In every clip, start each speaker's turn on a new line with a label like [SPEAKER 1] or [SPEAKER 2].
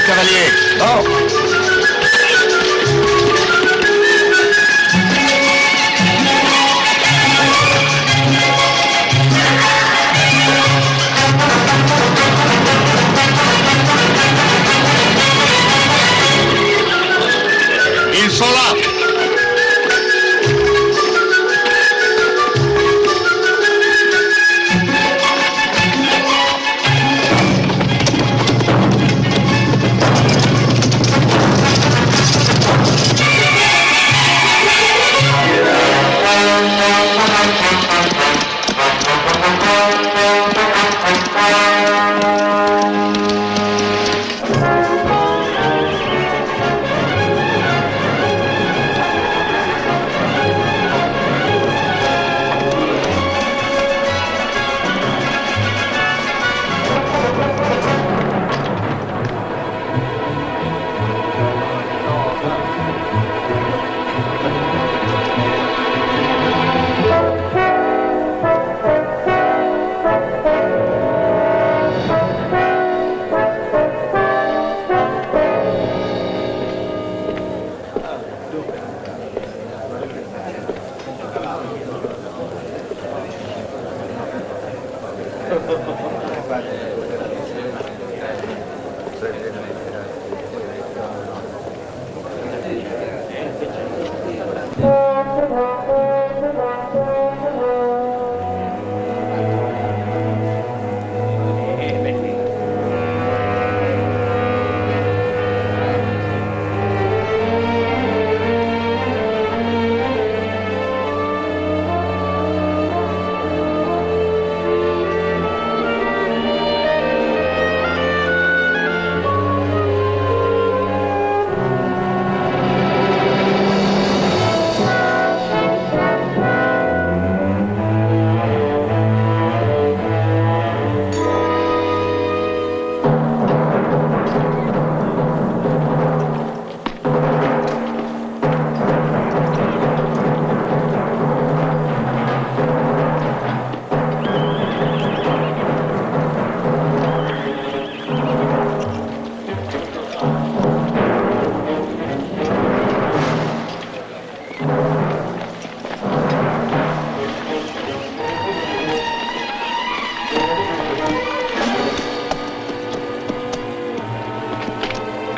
[SPEAKER 1] cavalier. Oh. Ils sont là.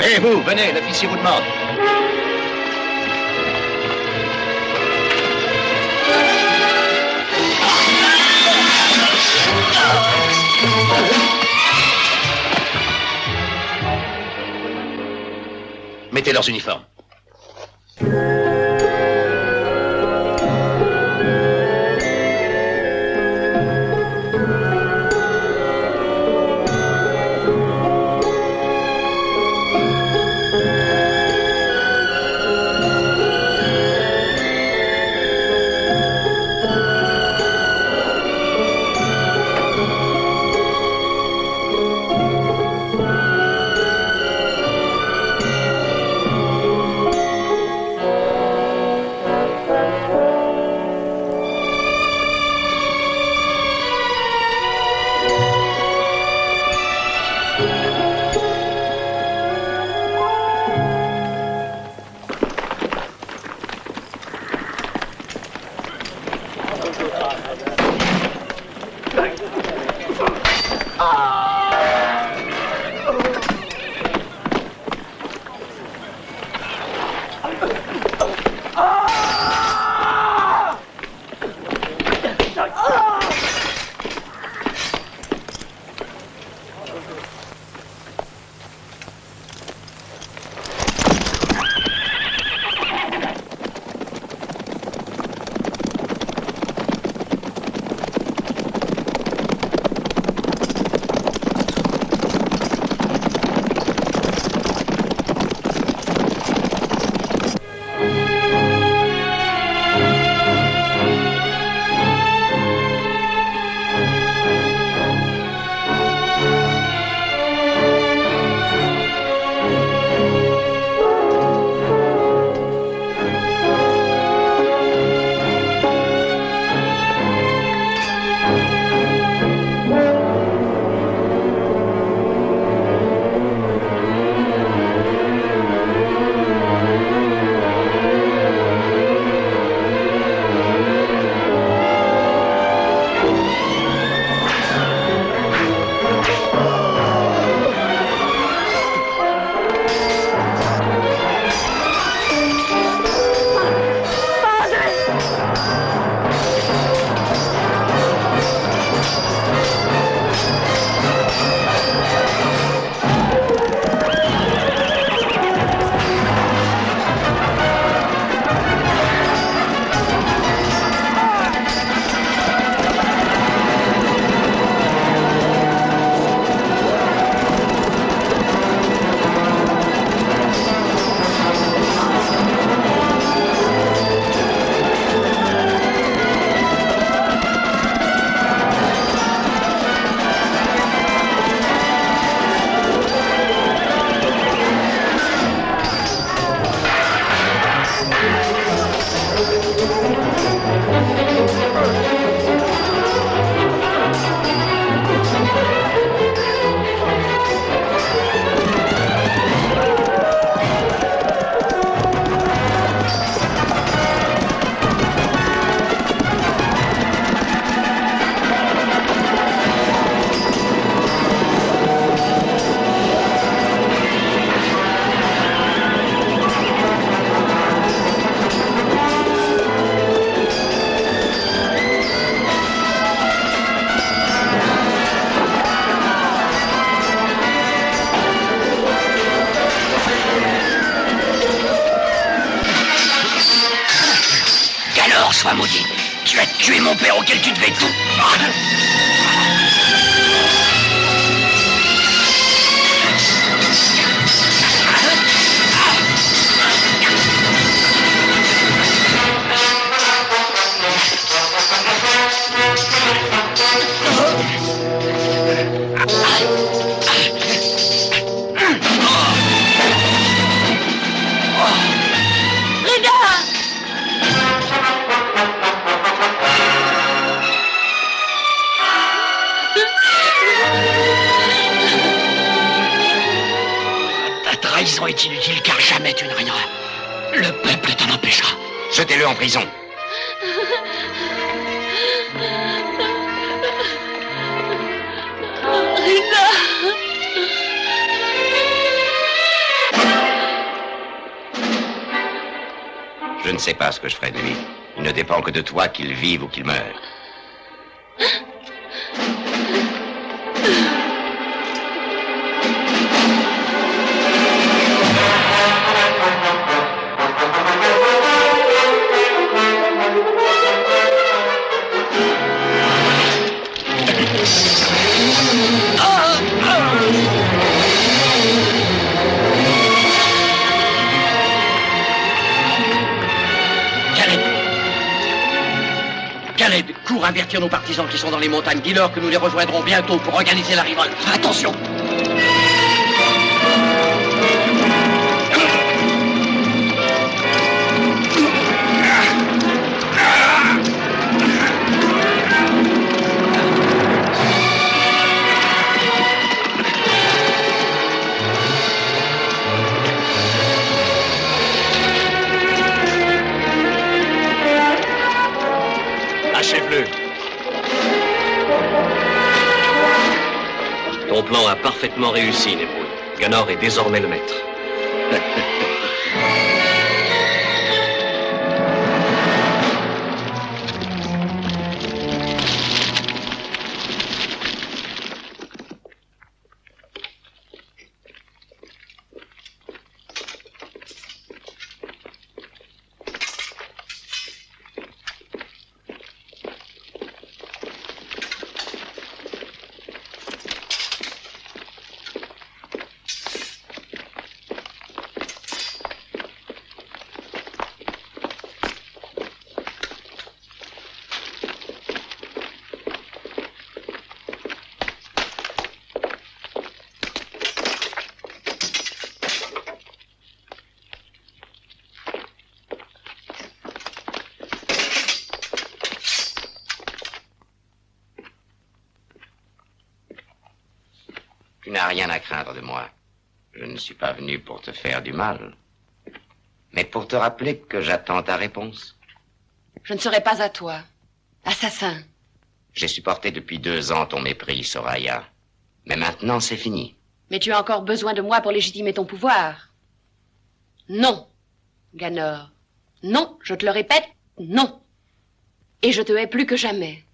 [SPEAKER 2] Hé, vous, venez, l'officier vous demande. Mettez leurs uniformes. sois maudit. Tu as tué mon père auquel tu devais tout. Ta trahison est inutile car jamais tu ne régneras. Le peuple t'en empêchera. Jetez-le en prison. Je ne sais pas ce que je ferai de lui. Il ne dépend que de toi qu'il vive ou qu'il meure. Caleb, cours avertir nos partisans qui sont dans les montagnes. Dis-leur que nous les rejoindrons bientôt pour organiser la révolte. Attention! Achève-le.
[SPEAKER 3] Ton plan a parfaitement réussi, Nemrod. Ganor est désormais le maître.
[SPEAKER 2] Tu n'as rien à craindre de moi. Je ne suis pas venu pour te faire du mal, mais pour te rappeler que j'attends ta réponse.
[SPEAKER 4] Je ne serai pas à toi, assassin.
[SPEAKER 2] J'ai supporté depuis 2 ans ton mépris, Soraya. Mais maintenant, c'est fini.
[SPEAKER 4] Mais tu as encore besoin de moi pour légitimer ton pouvoir. Non, Ganor. Non, je te le répète, non. Et je te hais plus que jamais.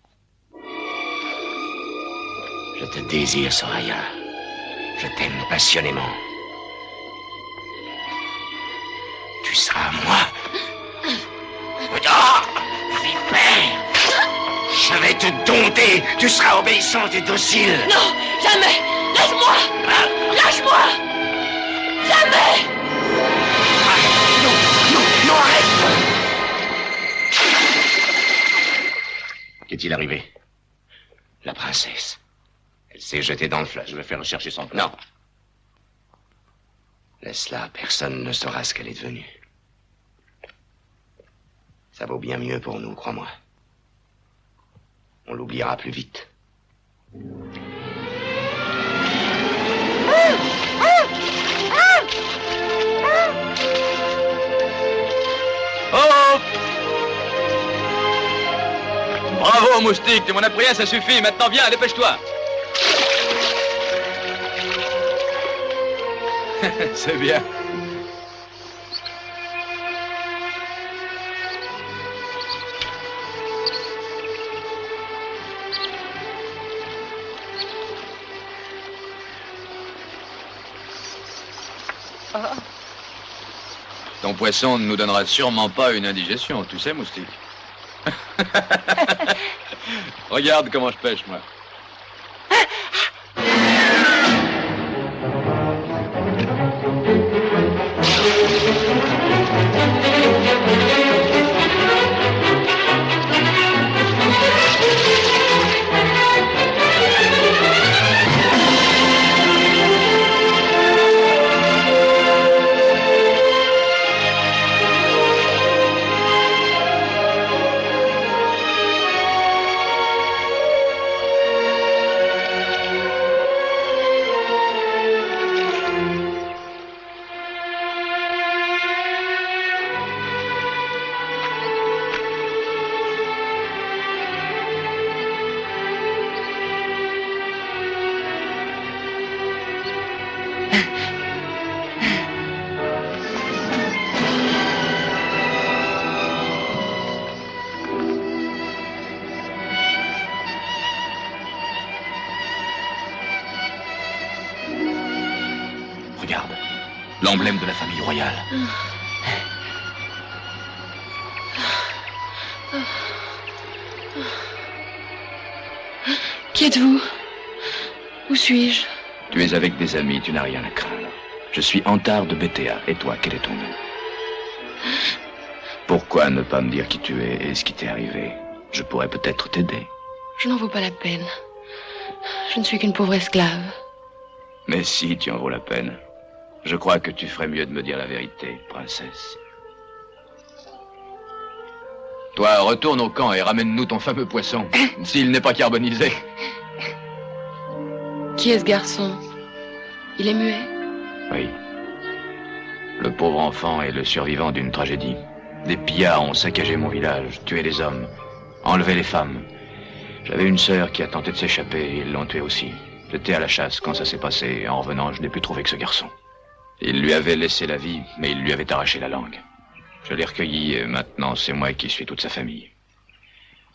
[SPEAKER 2] Je te désire, Soraya. Je t'aime passionnément. Tu seras à moi. Oh, vipère! Je vais te dompter. Tu seras obéissante et docile.
[SPEAKER 4] Non, jamais! Laisse-moi! Lâche-moi! Jamais!
[SPEAKER 2] Non, arrête! Qu'est-il arrivé? La princesse. Elle s'est jetée dans le fleuve.
[SPEAKER 1] Je vais faire rechercher son corps.
[SPEAKER 2] Non. Laisse-la, personne ne saura ce qu'elle est devenue. Ça vaut bien mieux pour nous, crois-moi. On l'oubliera plus vite.
[SPEAKER 5] Oh! Bravo, moustique, tu m'en as pris un, ça suffit. Maintenant, viens, dépêche-toi. C'est bien. Ton poisson ne nous donnera sûrement pas une indigestion, tu sais, moustique. Regarde comment je pêche, moi.
[SPEAKER 3] Regarde, l'emblème de la famille royale.
[SPEAKER 4] Qui êtes-vous? Où suis-je?
[SPEAKER 3] Tu es avec des amis, tu n'as rien à craindre. Je suis Antard de Bétéa. Et toi, quel est ton nom? Pourquoi ne pas me dire qui tu es et ce qui t'est arrivé? Je pourrais peut-être t'aider.
[SPEAKER 4] Je n'en vaux pas la peine. Je ne suis qu'une pauvre esclave.
[SPEAKER 3] Mais si, tu en vaux la peine. Je crois que tu ferais mieux de me dire la vérité, princesse. Toi, retourne au camp et ramène-nous ton fameux poisson, s'il n'est pas carbonisé.
[SPEAKER 4] Qui est ce garçon? Il est muet?
[SPEAKER 3] Oui. Le pauvre enfant est le survivant d'une tragédie. Des pillards ont saccagé mon village, tué les hommes, enlevé les femmes. J'avais une sœur qui a tenté de s'échapper et ils l'ont tuée aussi. J'étais à la chasse quand ça s'est passé et en revenant, je n'ai pu trouver que ce garçon. Il lui avait laissé la vie, mais il lui avait arraché la langue. Je l'ai recueilli et maintenant c'est moi qui suis toute sa famille.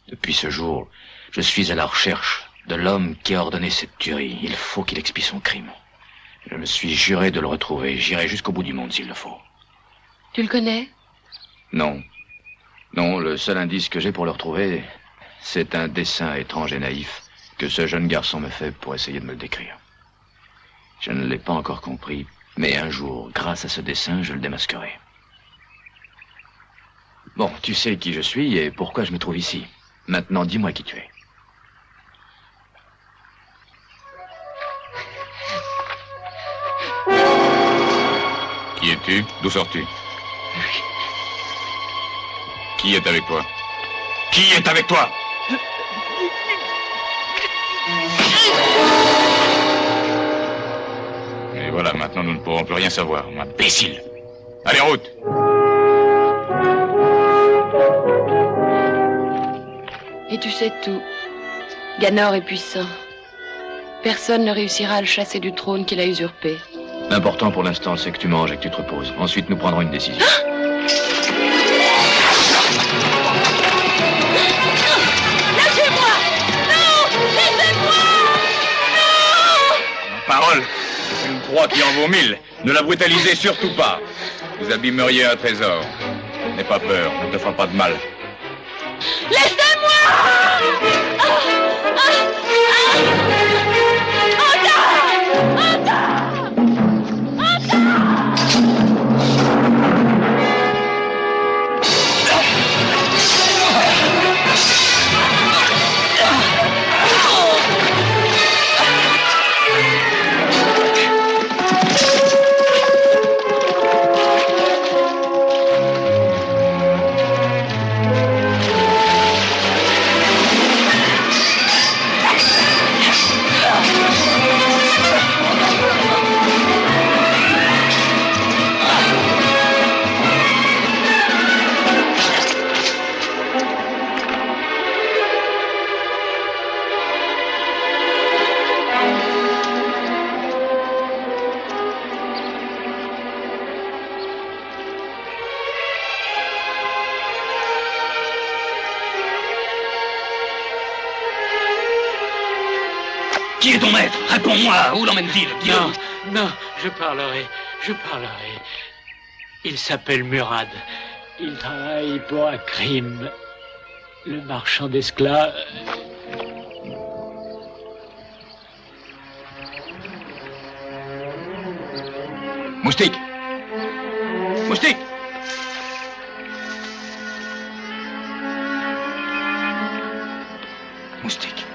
[SPEAKER 3] Depuis ce jour, je suis à la recherche de l'homme qui a ordonné cette tuerie. Il faut qu'il expie son crime. Je me suis juré de le retrouver. J'irai jusqu'au bout du monde s'il le faut.
[SPEAKER 4] Tu le connais?
[SPEAKER 3] Non. Non, le seul indice que j'ai pour le retrouver, c'est un dessin étrange et naïf que ce jeune garçon me fait pour essayer de me le décrire. Je ne l'ai pas encore compris, mais un jour, grâce à ce dessin, je le démasquerai. Bon, tu sais qui je suis et pourquoi je me trouve ici. Maintenant, dis-moi qui tu es.
[SPEAKER 1] Qui es-tu? D'où sors-tu? Qui est avec toi? Qui est avec toi? Et voilà, maintenant nous ne pourrons plus rien savoir, imbécile. Allez, en route!
[SPEAKER 4] Et tu sais tout. Ganor est puissant. Personne ne réussira à le chasser du trône qu'il a usurpé.
[SPEAKER 3] L'important pour l'instant, c'est que tu manges et que tu te reposes. Ensuite, nous prendrons une décision.
[SPEAKER 4] Lâchez-moi! Non! Laissez-moi! Non!
[SPEAKER 1] Parole! C'est une proie qui en vaut 1000. Ne la brutalisez surtout pas. Vous abîmeriez un trésor. N'aie pas peur, ne te fera pas de mal.
[SPEAKER 3] Qui est ton maître? Réponds-moi, où l'emmène-t-il?
[SPEAKER 6] Non, non, je parlerai. Il s'appelle Murad. Il travaille pour Akrim. Le marchand d'esclaves...
[SPEAKER 3] Moustique! Moustique! Moustique.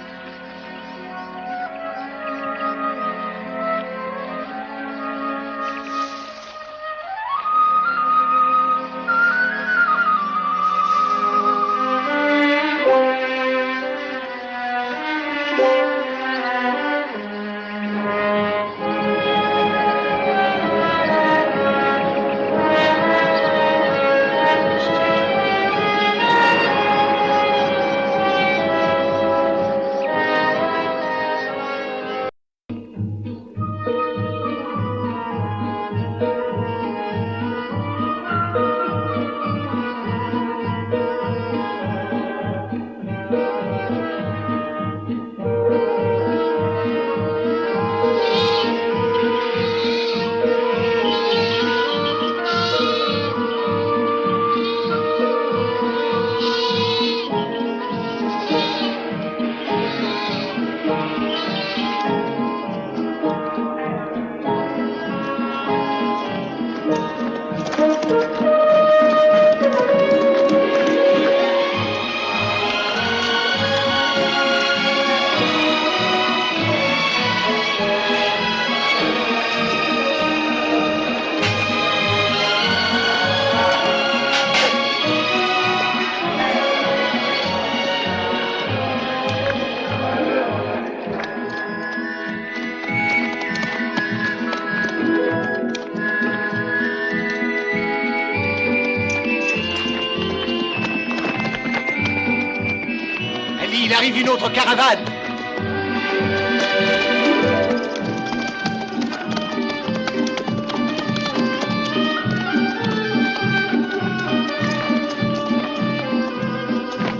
[SPEAKER 7] Il arrive une autre caravane.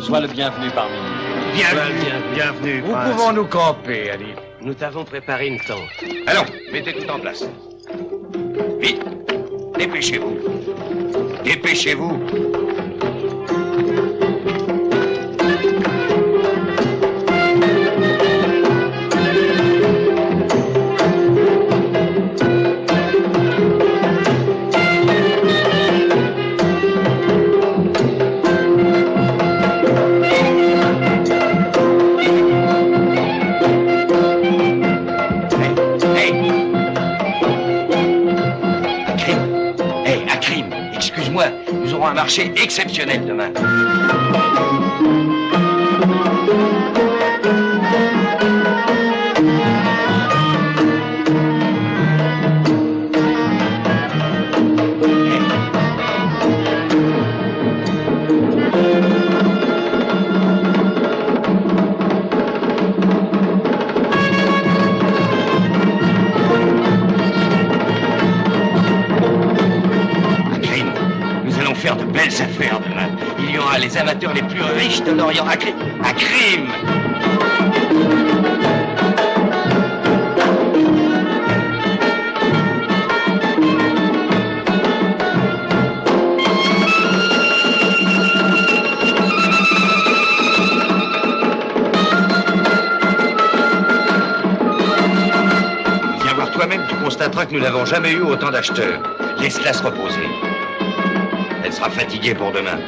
[SPEAKER 6] Sois le bienvenu parmi nous.
[SPEAKER 7] Bienvenue,
[SPEAKER 8] Où
[SPEAKER 7] prince.
[SPEAKER 8] pouvons-nous camper, Ali?
[SPEAKER 7] Nous t'avons préparé une tente.
[SPEAKER 2] Allons, mettez tout en place. Vite, dépêchez-vous. Dépêchez-vous. Excuse-moi, nous aurons un marché exceptionnel demain. Faire de belles affaires demain. Il y aura les amateurs les plus riches de l'Orient. À crime. Viens voir toi-même, tu constateras que nous n'avons jamais eu autant d'acheteurs. Laisse-la se reposer. Elle sera fatiguée pour demain.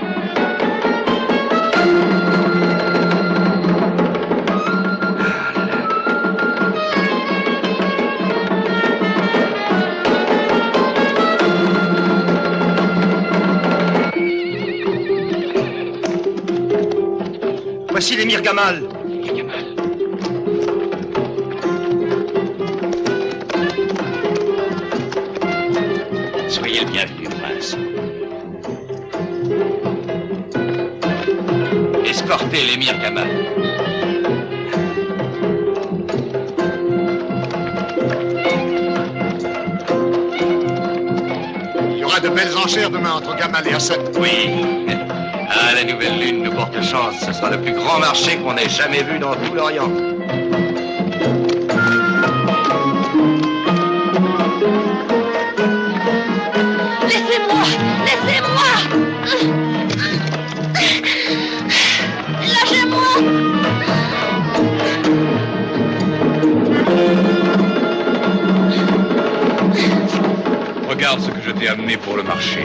[SPEAKER 7] Voici l'émir Gamal.
[SPEAKER 2] Soyez le bienvenu, prince. Escortez l'émir Gamal.
[SPEAKER 8] Il y aura de belles enchères demain entre Gamal et Hassan.
[SPEAKER 2] Oui. Ah, la nouvelle lune nous porte chance. Ce sera le plus grand marché qu'on ait jamais vu dans tout l'Orient.
[SPEAKER 4] Laissez-moi! Laissez-moi!
[SPEAKER 1] amené pour le marché.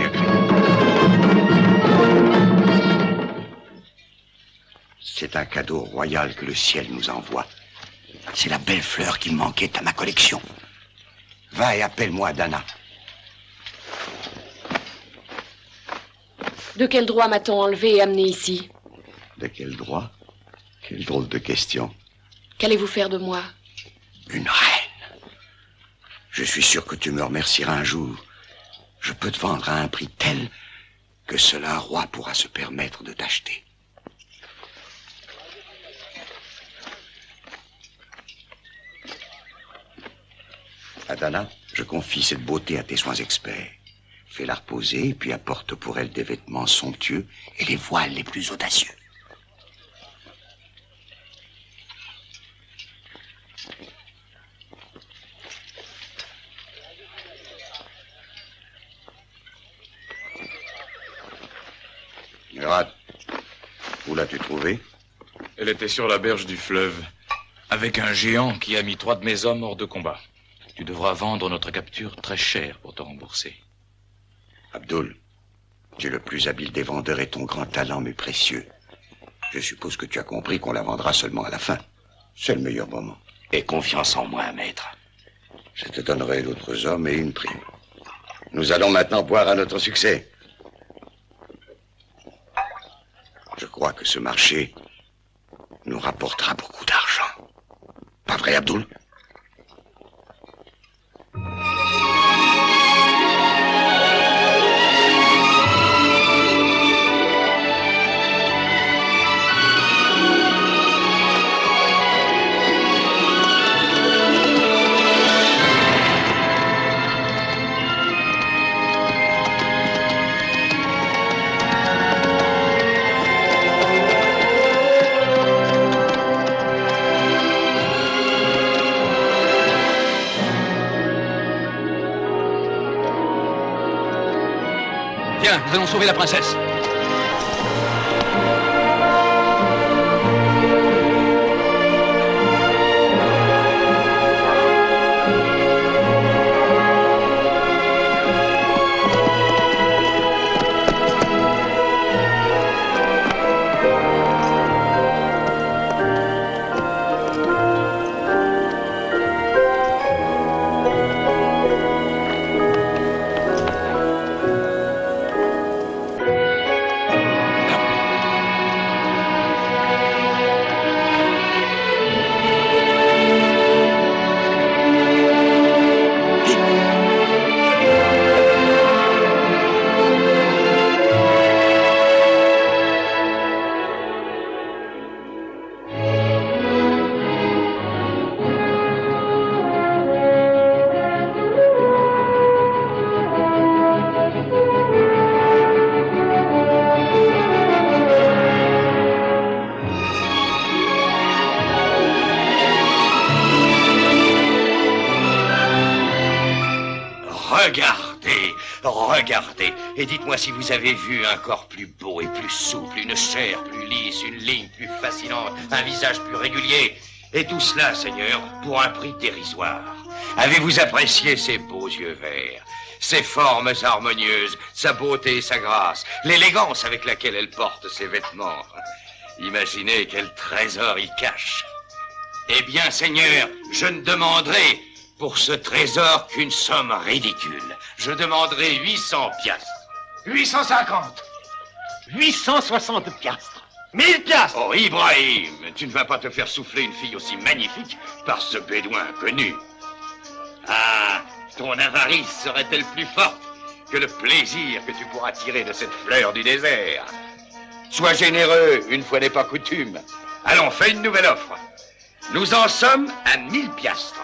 [SPEAKER 9] C'est un cadeau royal que le ciel nous envoie. C'est la belle fleur qui me manquait à ma collection. Va et appelle-moi Dana.
[SPEAKER 4] De quel droit m'a-t-on enlevé et amené ici?
[SPEAKER 9] De quel droit? Quelle drôle de question.
[SPEAKER 4] Qu'allez-vous faire de moi?
[SPEAKER 9] Une reine. Je suis sûr que tu me remercieras un jour. Je peux te vendre à un prix tel que seul un roi pourra se permettre de t'acheter. Adana, je confie cette beauté à tes soins experts. Fais-la reposer, puis apporte pour elle des vêtements somptueux et les voiles les plus audacieux. Murad, où l'as-tu trouvée?
[SPEAKER 1] Elle était sur la berge du fleuve, avec un géant qui a mis 3 de mes hommes hors de combat. Tu devras vendre notre capture très cher pour te rembourser.
[SPEAKER 9] Abdul, tu es le plus habile des vendeurs et ton grand talent m'est précieux. Je suppose que tu as compris qu'on la vendra seulement à la fin. C'est le meilleur moment.
[SPEAKER 2] Aie confiance en moi, maître.
[SPEAKER 9] Je te donnerai d'autres hommes et une prime. Nous allons maintenant boire à notre succès. Je crois que ce marché nous rapportera beaucoup d'argent. Pas vrai, Abdul?
[SPEAKER 5] Viens, nous allons sauver la princesse.
[SPEAKER 2] Regardez, et dites-moi si vous avez vu un corps plus beau et plus souple, une chair plus lisse, une ligne plus fascinante, un visage plus régulier. Et tout cela, Seigneur, pour un prix dérisoire. Avez-vous apprécié ses beaux yeux verts, ses formes harmonieuses, sa beauté et sa grâce, l'élégance avec laquelle elle porte ses vêtements? Imaginez quel trésor il cache. Eh bien, Seigneur, je ne demanderai pour ce trésor qu'une somme ridicule. Je demanderai 800 piastres.
[SPEAKER 7] 850. 860 piastres. 1000 piastres.
[SPEAKER 2] Oh, Ibrahim, tu ne vas pas te faire souffler une fille aussi magnifique par ce bédouin inconnu. Ah, ton avarice serait-elle plus forte que le plaisir que tu pourras tirer de cette fleur du désert? Sois généreux, une fois n'est pas coutume. Allons, fais une nouvelle offre. Nous en sommes à 1000 piastres.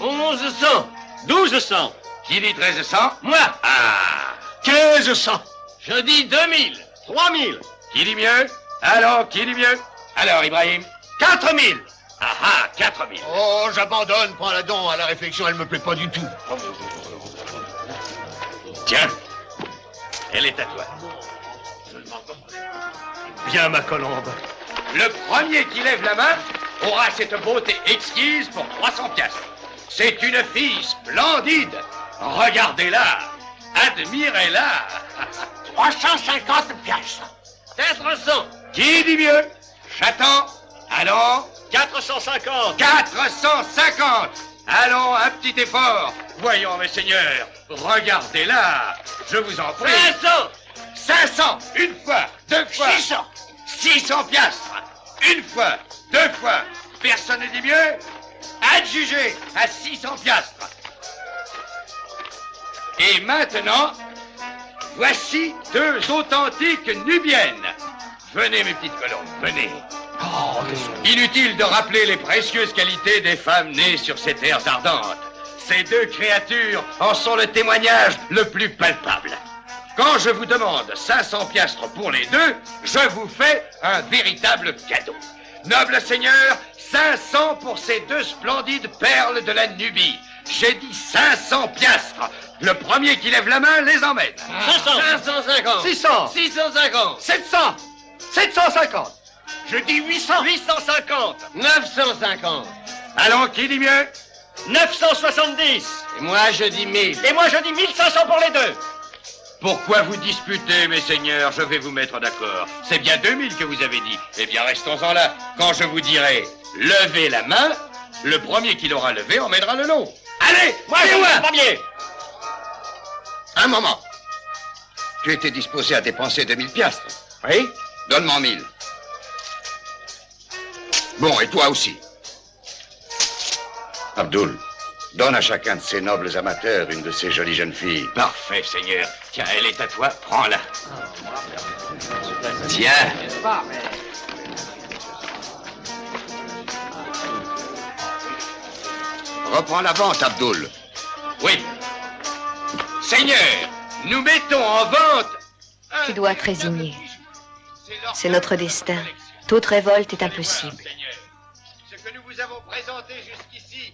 [SPEAKER 7] 1100. 1200.
[SPEAKER 2] Qui dit 1300?
[SPEAKER 7] Moi.
[SPEAKER 2] Ah.
[SPEAKER 7] 1500. Je dis 2000. 3000.
[SPEAKER 2] Qui dit mieux? Alors, qui dit mieux? Alors, Ibrahim?
[SPEAKER 7] 4000.
[SPEAKER 2] Ah ah, 4000.
[SPEAKER 7] Oh, j'abandonne. Prends-la donc. À la réflexion, elle me plaît pas du tout.
[SPEAKER 2] Tiens, elle est à toi.
[SPEAKER 7] Viens, ma colombe.
[SPEAKER 2] Le premier qui lève la main aura cette beauté exquise pour 300 piastres. C'est une fille splendide. Regardez-la. Admirez-la.
[SPEAKER 7] 350 piastres.
[SPEAKER 2] 400. Qui dit mieux? J'attends. Allons.
[SPEAKER 7] 450.
[SPEAKER 2] 450. Allons, un petit effort. Voyons, mes seigneurs. Regardez-la. Je vous en prie. 500. Une fois, deux fois.
[SPEAKER 7] 600.
[SPEAKER 2] 600 piastres. Une fois, deux fois. Personne ne dit mieux? Adjugé à 600 piastres. Et maintenant, voici deux authentiques nubiennes. Venez, mes petites colombes, venez. Inutile de rappeler les précieuses qualités des femmes nées sur ces terres ardentes. Ces deux créatures en sont le témoignage le plus palpable. Quand je vous demande 500 piastres pour les deux, je vous fais un véritable cadeau. Noble seigneur, 500 pour ces deux splendides perles de la Nubie. J'ai dit 500 piastres. Le premier qui lève la main les emmène. 550.
[SPEAKER 7] 600.
[SPEAKER 2] 650.
[SPEAKER 7] 700. 750. Je dis 800.
[SPEAKER 2] 850.
[SPEAKER 7] 950.
[SPEAKER 2] Allons, qui dit mieux?
[SPEAKER 7] 970.
[SPEAKER 2] Et moi, je dis 1000.
[SPEAKER 7] Et moi, je dis 1500 pour les deux.
[SPEAKER 2] Pourquoi vous disputez, mes seigneurs? Je vais vous mettre d'accord. C'est bien 2000 que vous avez dit. Eh bien, restons-en là. Quand je vous dirai levez la main, le premier qui l'aura levé emmènera le lot. Allez,
[SPEAKER 7] Moi, je dis le premier.
[SPEAKER 9] Un moment. Tu étais disposé à dépenser 2000 piastres.
[SPEAKER 7] Oui.
[SPEAKER 9] Donne-moi 1000. Bon, et toi aussi. Abdul, donne à chacun de ces nobles amateurs une de ces jolies jeunes filles.
[SPEAKER 2] Parfait, seigneur. Tiens, elle est à toi. Prends-la. Tiens.
[SPEAKER 9] Reprends la vente, Abdul.
[SPEAKER 2] Oui. Seigneur, nous mettons en vente...
[SPEAKER 10] Tu dois te résigner. C'est notre destin. Toute révolte est impossible.
[SPEAKER 2] Ce que nous vous avons présenté jusqu'ici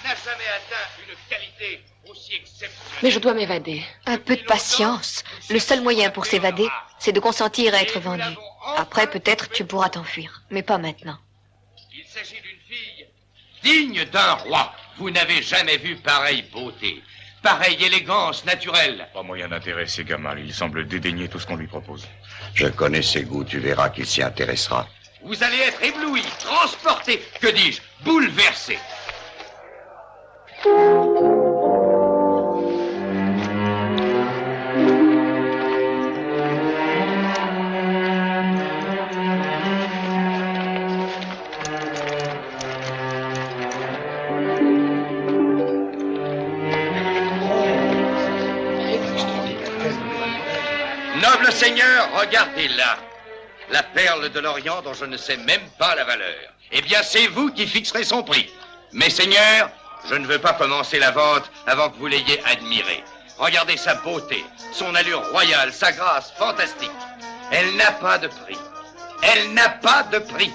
[SPEAKER 2] n'a jamais atteint une qualité aussi exceptionnelle.
[SPEAKER 4] Mais je dois m'évader.
[SPEAKER 10] Un peu de patience. Le seul moyen pour s'évader, c'est de consentir à être vendu. Après, peut-être tu pourras t'enfuir. Mais pas maintenant.
[SPEAKER 2] Il s'agit d'une fille digne d'un roi. Vous n'avez jamais vu pareille beauté, pareille élégance naturelle.
[SPEAKER 1] Pas moyen d'intéresser Gamal. Il semble dédaigner tout ce qu'on lui propose.
[SPEAKER 9] Je connais ses goûts, tu verras qu'il s'y intéressera.
[SPEAKER 2] Vous allez être ébloui, transporté, que dis-je, bouleversé. Noble seigneur, regardez-la. La perle de l'Orient dont je ne sais même pas la valeur. Eh bien, c'est vous qui fixerez son prix. Mais seigneur, je ne veux pas commencer la vente avant que vous l'ayez admirée. Regardez sa beauté, son allure royale, sa grâce fantastique. Elle n'a pas de prix. Elle n'a pas de prix.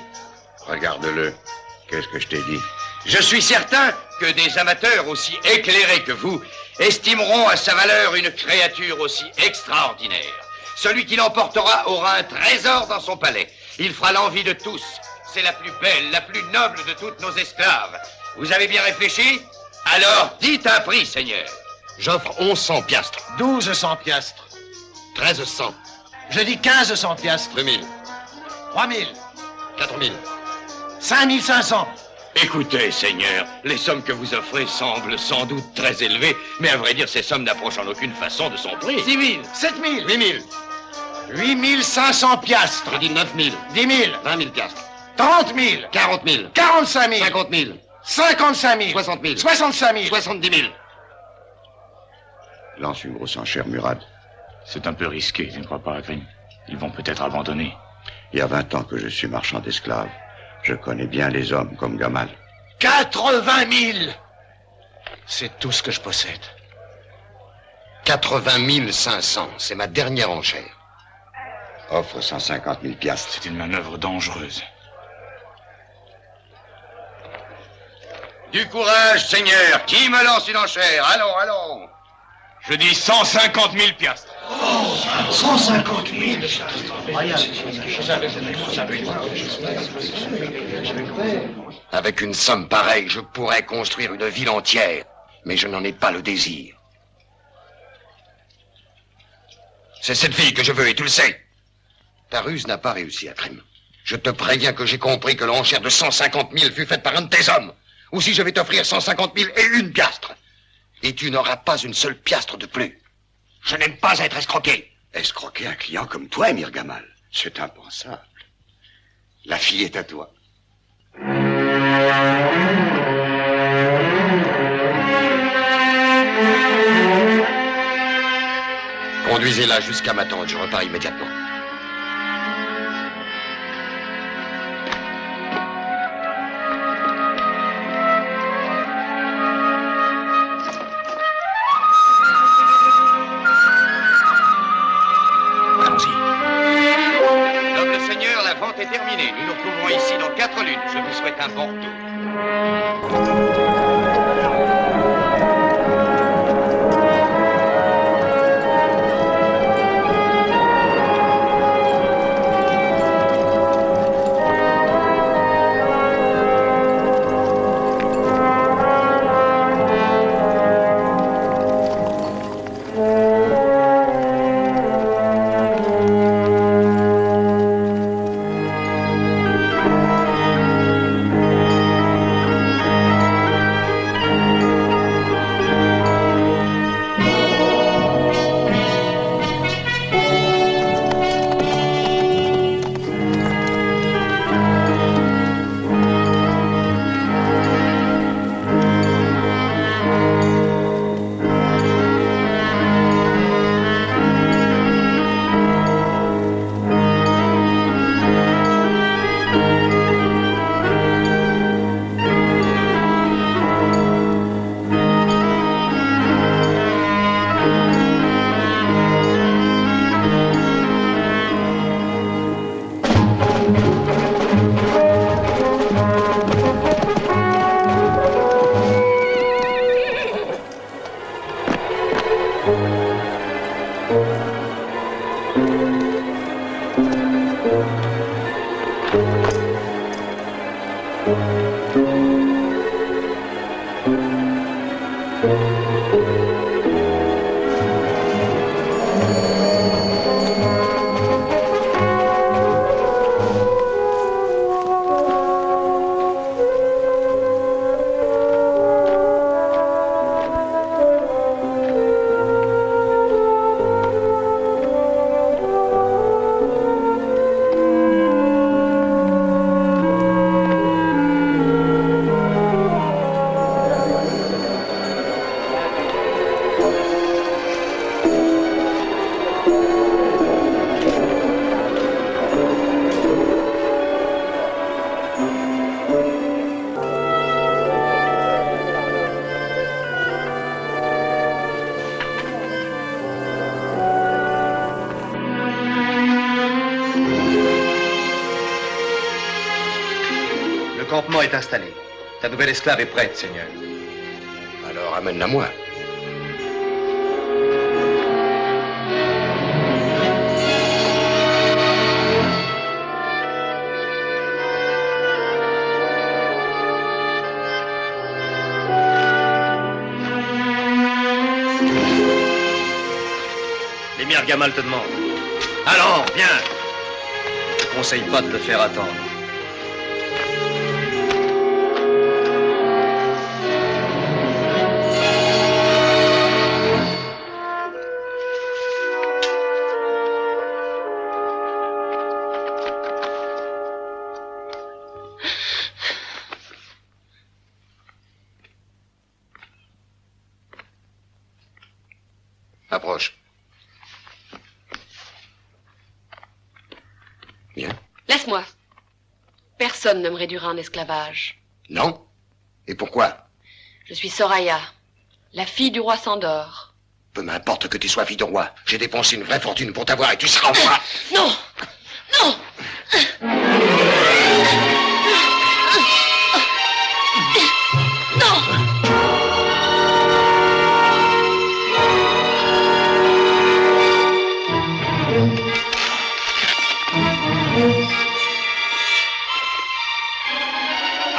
[SPEAKER 9] Regarde-le. Qu'est-ce que je t'ai dit?
[SPEAKER 2] Je suis certain que des amateurs aussi éclairés que vous estimeront à sa valeur une créature aussi extraordinaire. Celui qui l'emportera aura un trésor dans son palais. Il fera l'envie de tous. C'est la plus belle, la plus noble de toutes nos esclaves. Vous avez bien réfléchi? Alors, dites un prix, seigneur.
[SPEAKER 7] J'offre 1100 piastres. 1200 piastres.
[SPEAKER 9] 1300.
[SPEAKER 7] Je dis 1500 piastres.
[SPEAKER 9] 2000.
[SPEAKER 7] 3000.
[SPEAKER 9] 4000.
[SPEAKER 7] 5500.
[SPEAKER 2] Écoutez, seigneur, les sommes que vous offrez semblent sans doute très élevées, mais à vrai dire, ces sommes n'approchent en aucune façon de son prix.
[SPEAKER 7] 6000. 7000.
[SPEAKER 9] 8000.
[SPEAKER 7] 8500 piastres.
[SPEAKER 9] Je dis 9000.
[SPEAKER 7] 10 000.
[SPEAKER 9] 20 000 piastres.
[SPEAKER 7] 30 000.
[SPEAKER 9] 40 000.
[SPEAKER 7] 45 000.
[SPEAKER 9] 50 000.
[SPEAKER 7] 55 000.
[SPEAKER 9] 60 000.
[SPEAKER 7] 65 000.
[SPEAKER 9] 70 000. Lance une grosse enchère, Murad.
[SPEAKER 1] C'est un peu risqué, tu ne crois pas, Grim? Ils vont peut-être abandonner.
[SPEAKER 9] Il y a 20 ans que je suis marchand d'esclaves. Je connais bien les hommes comme Gamal.
[SPEAKER 7] 80 000. C'est tout ce que je possède.
[SPEAKER 9] 80 500. C'est ma dernière enchère. Offre 150 000 piastres.
[SPEAKER 1] C'est une manœuvre dangereuse.
[SPEAKER 2] Du courage, seigneur. Qui me lance une enchère? Allons, allons.
[SPEAKER 1] Je dis 150 000 piastres.
[SPEAKER 7] 150 000.
[SPEAKER 9] Avec une somme pareille, je pourrais construire une ville entière. Mais je n'en ai pas le désir.
[SPEAKER 2] C'est cette fille que je veux et tu le sais.
[SPEAKER 9] Ta ruse n'a pas réussi, Akrim. Je te préviens que j'ai compris que l'enchère de 150 000 fut faite par un de tes hommes. Ou si je vais t'offrir 150 000 et une piastre. Et tu n'auras pas une seule piastre de plus.
[SPEAKER 2] Je n'aime pas être escroqué.
[SPEAKER 9] Escroquer un client comme toi, Émir Gamal, c'est impensable. La fille est à toi. Conduisez-la jusqu'à ma tente, je repars immédiatement.
[SPEAKER 2] Noble Seigneur, la vente est terminée. Nous nous retrouverons ici dans 4 lunes. Je vous souhaite un bon retour.
[SPEAKER 7] Le campement est installé. Ta nouvelle esclave est prête, Seigneur.
[SPEAKER 9] Alors amène-la moi.
[SPEAKER 7] L'émir Gamal te demande. Allons, viens. Je ne conseille pas de le faire attendre.
[SPEAKER 9] Approche. Viens.
[SPEAKER 4] Laisse-moi. Personne ne me réduira en esclavage.
[SPEAKER 9] Non? Et pourquoi?
[SPEAKER 4] Je suis Soraya, la fille du roi Sandor.
[SPEAKER 9] Peu m'importe que tu sois fille de roi. J'ai dépensé une vraie fortune pour t'avoir et tu seras moi.
[SPEAKER 4] Non! Non! Non!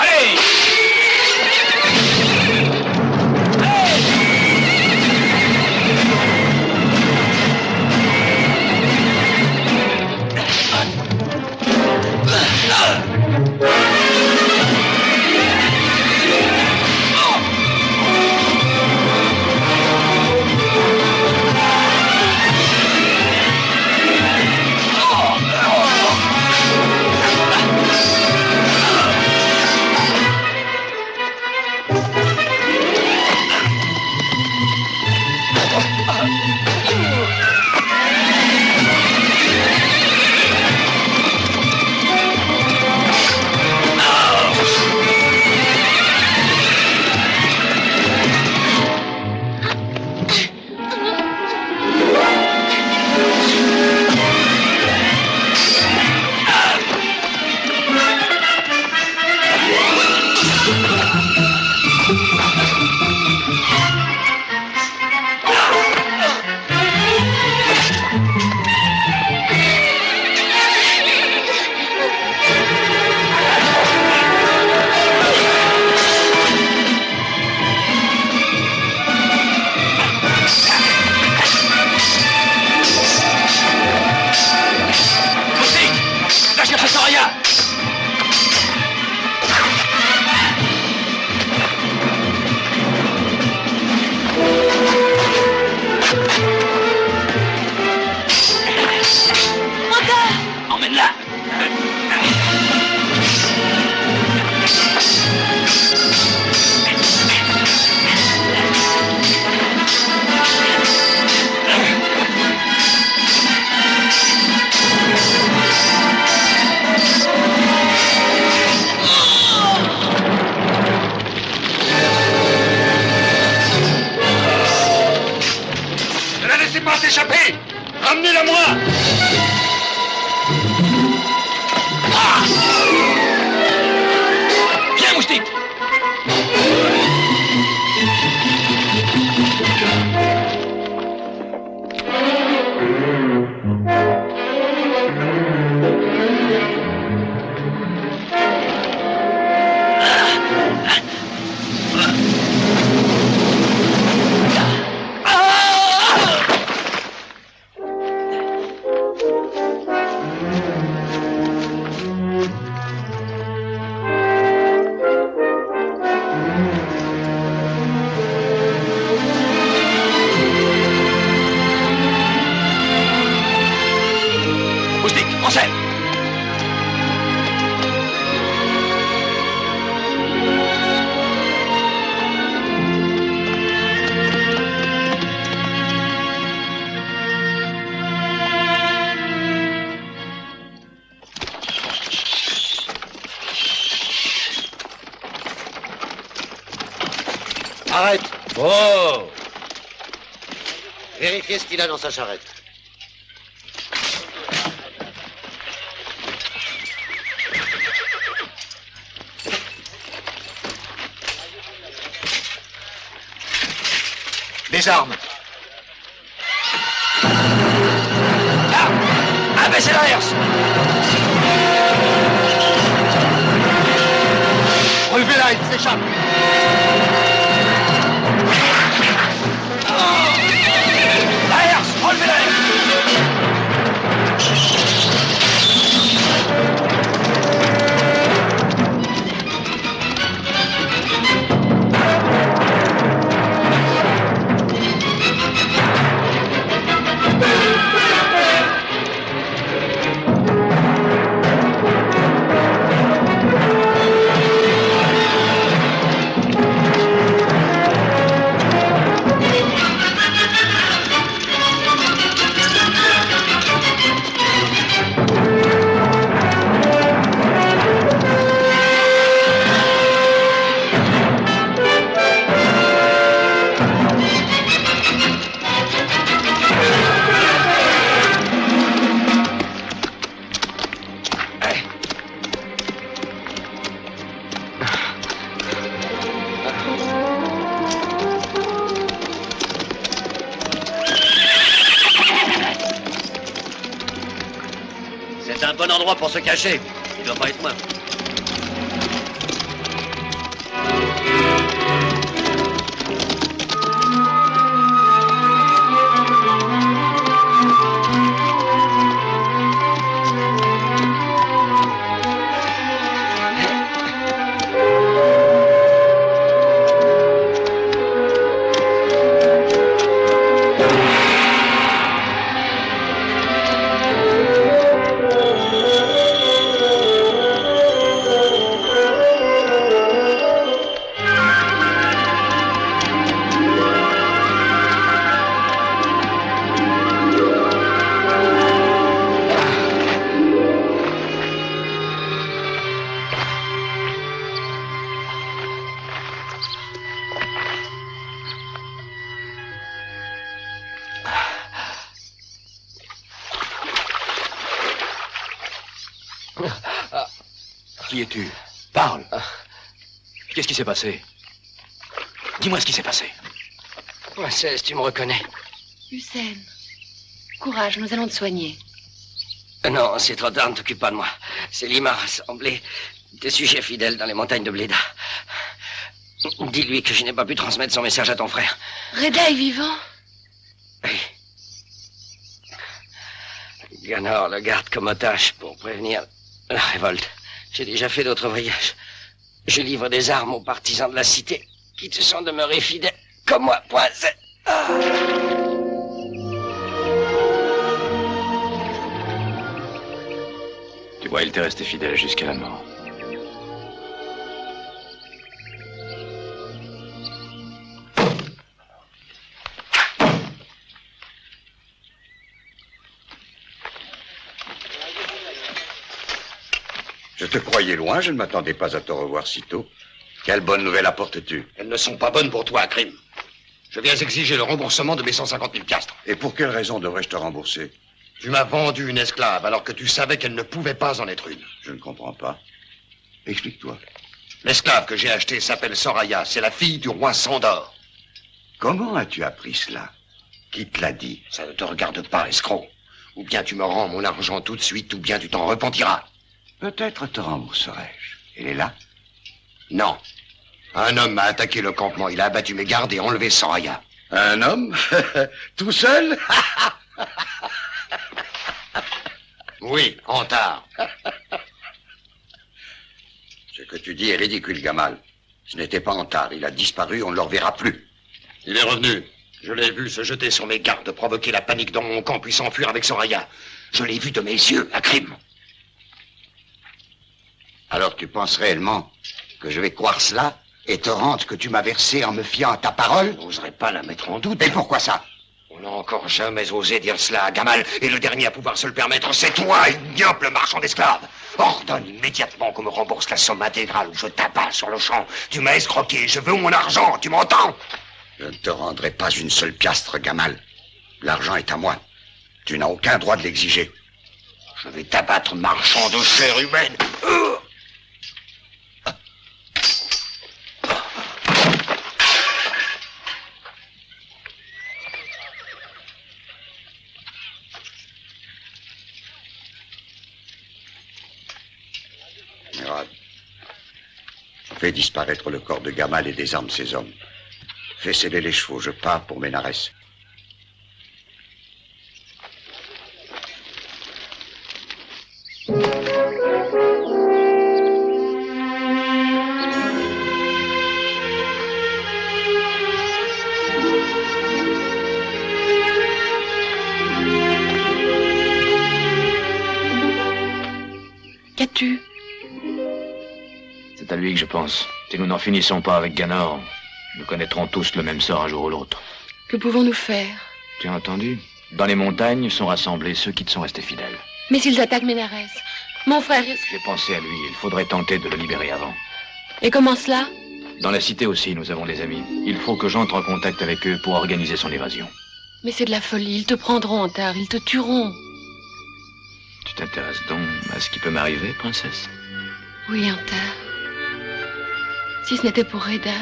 [SPEAKER 2] Allez!
[SPEAKER 9] Ramenez-la moi!
[SPEAKER 5] Viens, moustique!
[SPEAKER 9] Arrête!
[SPEAKER 2] Oh!
[SPEAKER 9] Vérifiez ce qu'il a dans sa charrette.
[SPEAKER 8] Des armes.
[SPEAKER 2] Là! Abaissez la herse!
[SPEAKER 8] Relevez-la, il s'échappe.
[SPEAKER 2] La herse! Relevez la herse!
[SPEAKER 7] C'est un bon endroit pour se cacher. Il doit pas être loin.
[SPEAKER 3] Qui es-tu? Parle. Qu'est-ce qui s'est passé? Dis-moi ce qui s'est passé.
[SPEAKER 7] Princesse, tu me reconnais?
[SPEAKER 4] Hussein, courage, nous allons te soigner.
[SPEAKER 7] Non, c'est trop tard, ne t'occupe pas de moi. Selim a rassemblé des sujets fidèles dans les montagnes de Bléda. Dis-lui que je n'ai pas pu transmettre son message à ton frère.
[SPEAKER 4] Reda est vivant?
[SPEAKER 7] Oui. Ganor le garde comme otage pour prévenir la révolte. J'ai déjà fait d'autres voyages. Je livre des armes aux partisans de la cité qui te sont demeurés fidèles comme moi, princesse.
[SPEAKER 3] Tu vois, il t'est resté fidèle jusqu'à la mort.
[SPEAKER 9] Je te croyais loin, je ne m'attendais pas à te revoir si tôt. Quelle bonne nouvelle apportes-tu?
[SPEAKER 2] Elles ne sont pas bonnes pour toi, Akrim.
[SPEAKER 9] Je viens exiger le remboursement de mes 150 000 piastres.
[SPEAKER 8] Et pour quelle raison devrais-je te rembourser?
[SPEAKER 9] Tu m'as vendu une esclave alors que tu savais qu'elle ne pouvait pas en être une.
[SPEAKER 8] Je ne comprends pas. Explique-toi.
[SPEAKER 9] L'esclave que j'ai achetée s'appelle Soraya. C'est la fille du roi Sandor.
[SPEAKER 8] Comment as-tu appris cela? Qui te l'a dit?
[SPEAKER 9] Ça ne te regarde pas, escroc. Ou bien tu me rends mon argent tout de suite, ou bien tu t'en repentiras.
[SPEAKER 8] Peut-être te rembourserai-je. Elle est là?
[SPEAKER 9] Non. Un homme m'a attaqué le campement. Il a abattu mes gardes et enlevé Soraya.
[SPEAKER 8] Un homme? Tout seul?
[SPEAKER 9] Oui, en tard.
[SPEAKER 8] Ce que tu dis est ridicule, Gamal. Ce n'était pas en tard. Il a disparu, on ne le reverra plus.
[SPEAKER 9] Il est revenu. Je l'ai vu se jeter sur mes gardes, provoquer la panique dans mon camp, puis s'enfuir avec Soraya. Je l'ai vu de mes yeux, à crime.
[SPEAKER 8] Alors tu penses réellement que je vais croire cela et te rendre ce que tu m'as versé en me fiant à ta parole?
[SPEAKER 9] Je n'oserais pas la mettre en doute.
[SPEAKER 8] Et pourquoi ça?
[SPEAKER 9] On n'a encore jamais osé dire cela à Gamal, et le dernier à pouvoir se le permettre, c'est toi, ignoble marchand d'esclaves. Ordonne immédiatement qu'on me rembourse la somme intégrale ou je t'abats sur le champ. Tu m'as escroqué, je veux mon argent, tu m'entends?
[SPEAKER 8] Je ne te rendrai pas une seule piastre, Gamal. L'argent est à moi. Tu n'as aucun droit de l'exiger.
[SPEAKER 9] Je vais t'abattre, marchand de chair humaine.
[SPEAKER 8] Murad, fais disparaître le corps de Gamal et désarme ses hommes. Fais sceller les chevaux, je pars pour Ménarès.
[SPEAKER 4] Qu'as-tu?
[SPEAKER 3] C'est à lui que je pense. Si nous n'en finissons pas avec Ganor, nous connaîtrons tous le même sort un jour ou l'autre.
[SPEAKER 4] Que pouvons-nous faire?
[SPEAKER 3] Tu as entendu? Dans les montagnes sont rassemblés ceux qui te sont restés fidèles.
[SPEAKER 4] Mais s'ils attaquent Ménarès, mon frère...
[SPEAKER 3] J'ai pensé à lui, il faudrait tenter de le libérer avant.
[SPEAKER 4] Et comment cela?
[SPEAKER 3] Dans la cité aussi, nous avons des amis. Il faut que j'entre en contact avec eux pour organiser son évasion.
[SPEAKER 4] Mais c'est de la folie, ils te prendront en tard, ils te tueront.
[SPEAKER 3] Tu t'intéresses donc à ce qui peut m'arriver, princesse?
[SPEAKER 4] Oui, en tard. Si ce n'était pour Reda,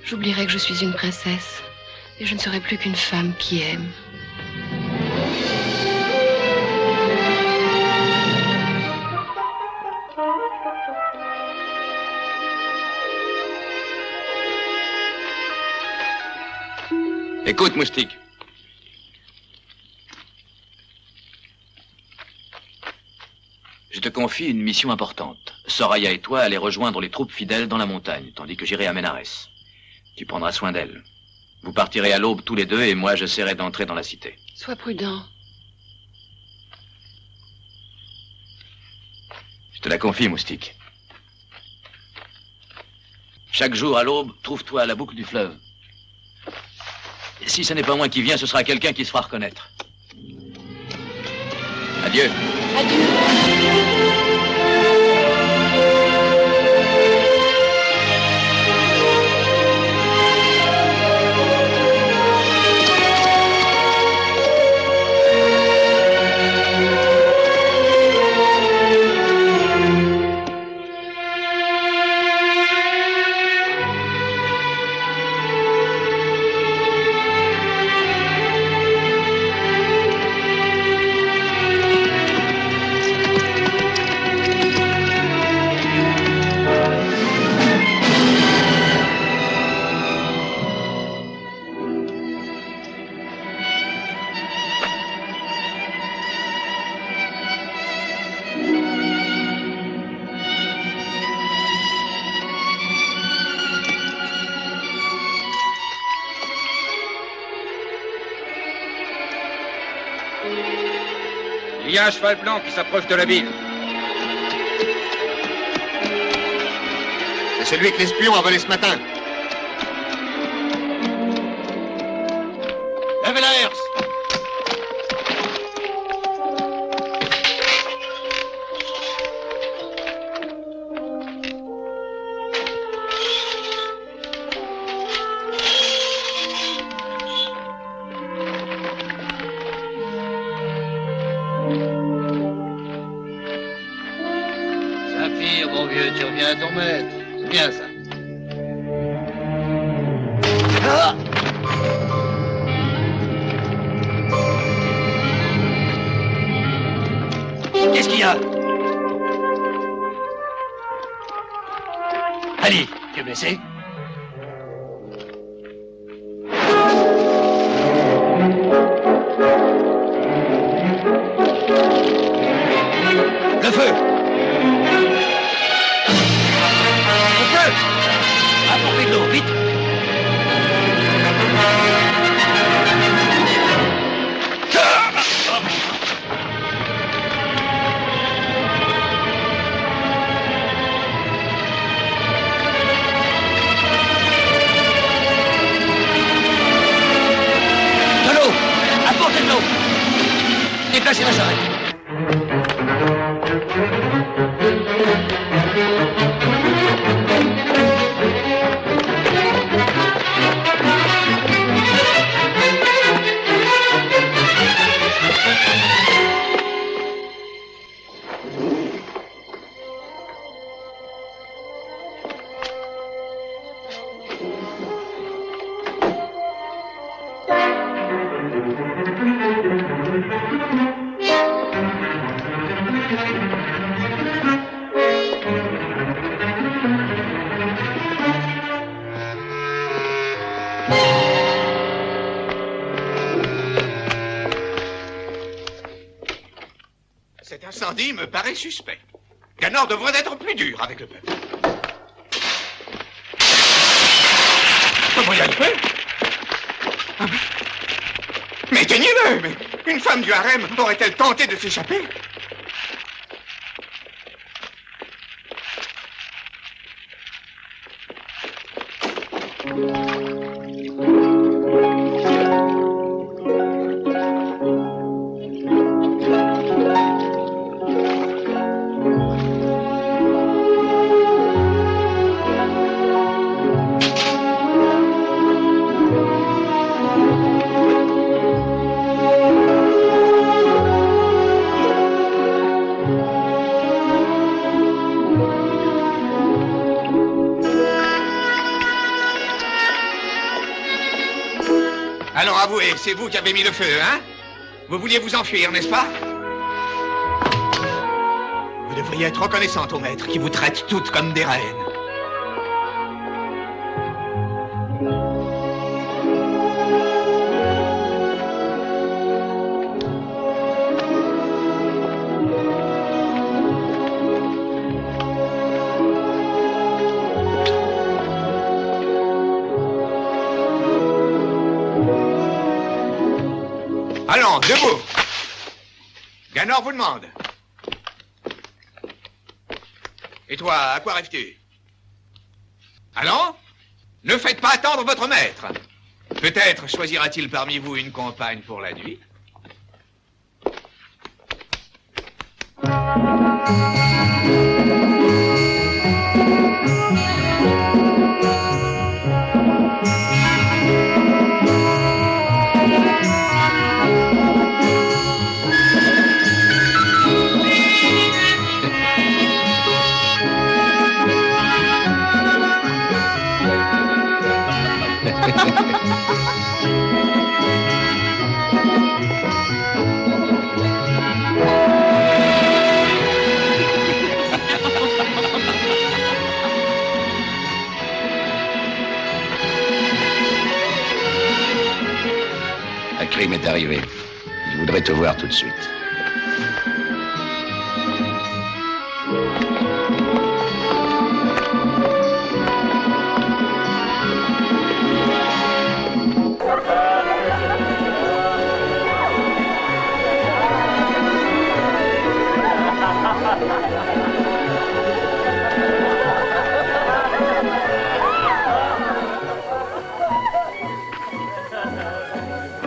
[SPEAKER 4] j'oublierais que je suis une princesse. Et je ne serais plus qu'une femme qui aime.
[SPEAKER 5] Écoute, Moustique.
[SPEAKER 3] Je te confie une mission importante. Soraya et toi allez rejoindre les troupes fidèles dans la montagne, tandis que j'irai à Ménarès. Tu prendras soin d'elle. Vous partirez à l'aube tous les deux et moi j'essaierai d'entrer dans la cité.
[SPEAKER 4] Sois prudent.
[SPEAKER 3] Je te la confie, Moustique. Chaque jour à l'aube, trouve-toi à la boucle du fleuve. Et si ce n'est pas moi qui viens, ce sera quelqu'un qui se fera reconnaître. Adieu.
[SPEAKER 4] Adieu.
[SPEAKER 5] Il y a un cheval blanc qui s'approche de la ville.
[SPEAKER 9] C'est celui que l'espion a volé ce matin. Levez la herse.
[SPEAKER 11] dire, mon vieux, tu reviens à ton maître. C'est bien ça. Ah!
[SPEAKER 7] Qu'est-ce qu'il y a? Ali, tu es blessé? Le feu! Le feu! Apportez de l'eau, vite! De l'eau! Apportez de l'eau! Déplacez la charrette!
[SPEAKER 12] Cet incendie me paraît suspect. Ganor devrait être plus dur avec le peuple. Comment il y a le feu? Ah, mais éteignez-le! Mais une femme du harem aurait-elle tenté de s'échapper? Alors avouez, c'est vous qui avez mis le feu, hein? Vous vouliez vous enfuir, n'est-ce pas? Vous devriez être reconnaissante au maître qui vous traite toutes comme des reines. Allons, debout. Ganor vous demande. Et toi, à quoi rêves-tu? Allons, ne faites pas attendre votre maître. Peut-être choisira-t-il parmi vous une compagne pour la nuit.
[SPEAKER 3] Akrim est arrivé. Il voudrait te voir tout de suite.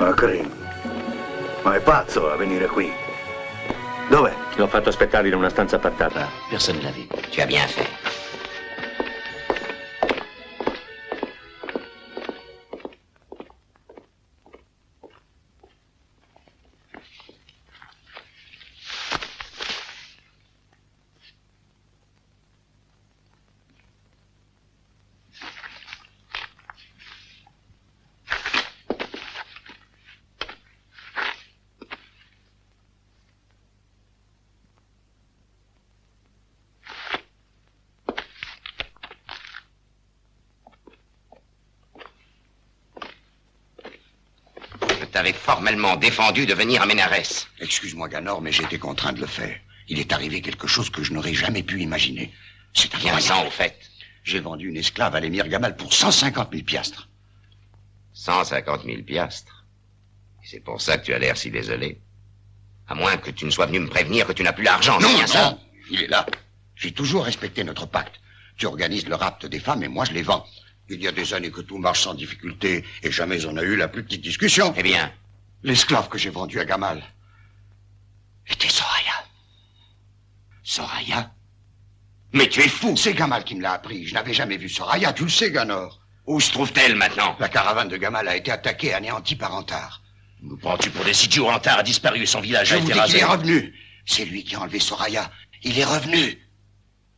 [SPEAKER 13] Akrim, ma è pazzo a venire qui? Dov'è?
[SPEAKER 14] L'ho fatto aspettare in una stanza appartata.
[SPEAKER 7] Personne ne l'a vu. Tu as bien fait.
[SPEAKER 2] t'avait formellement défendu de venir à Ménarès.
[SPEAKER 8] Excuse-moi, Ganor, mais j'ai été contraint de le faire. Il est arrivé quelque chose que je n'aurais jamais pu imaginer. C'est
[SPEAKER 2] Viens-en, au fait.
[SPEAKER 8] J'ai vendu une esclave à l'émir Gamal pour 150 000 piastres.
[SPEAKER 2] 150 000 piastres. C'est pour ça que tu as l'air si désolé. À moins que tu ne sois venu me prévenir que tu n'as plus l'argent.
[SPEAKER 8] Non,
[SPEAKER 2] c'est bien ça?
[SPEAKER 8] non, il est là. J'ai toujours respecté notre pacte. Tu organises le rapt des femmes et moi je les vends. Il y a des années que tout marche sans difficulté et jamais on a eu la plus petite discussion.
[SPEAKER 2] Eh bien?
[SPEAKER 8] L'esclave que j'ai vendu à Gamal était Soraya. Soraya?
[SPEAKER 2] Mais tu es fou!
[SPEAKER 8] C'est Gamal qui me l'a appris. Je n'avais jamais vu Soraya, tu le sais, Ganor.
[SPEAKER 2] Où se trouve-t-elle maintenant?
[SPEAKER 8] La caravane de Gamal a été attaquée et anéantie par Antar.
[SPEAKER 2] Nous prends-tu pour des idiots? Antar a disparu et son village
[SPEAKER 8] Je
[SPEAKER 2] a
[SPEAKER 8] vous
[SPEAKER 2] été
[SPEAKER 8] dis qu'il
[SPEAKER 2] rasé.
[SPEAKER 8] est revenu. C'est lui qui a enlevé Soraya. Il est revenu.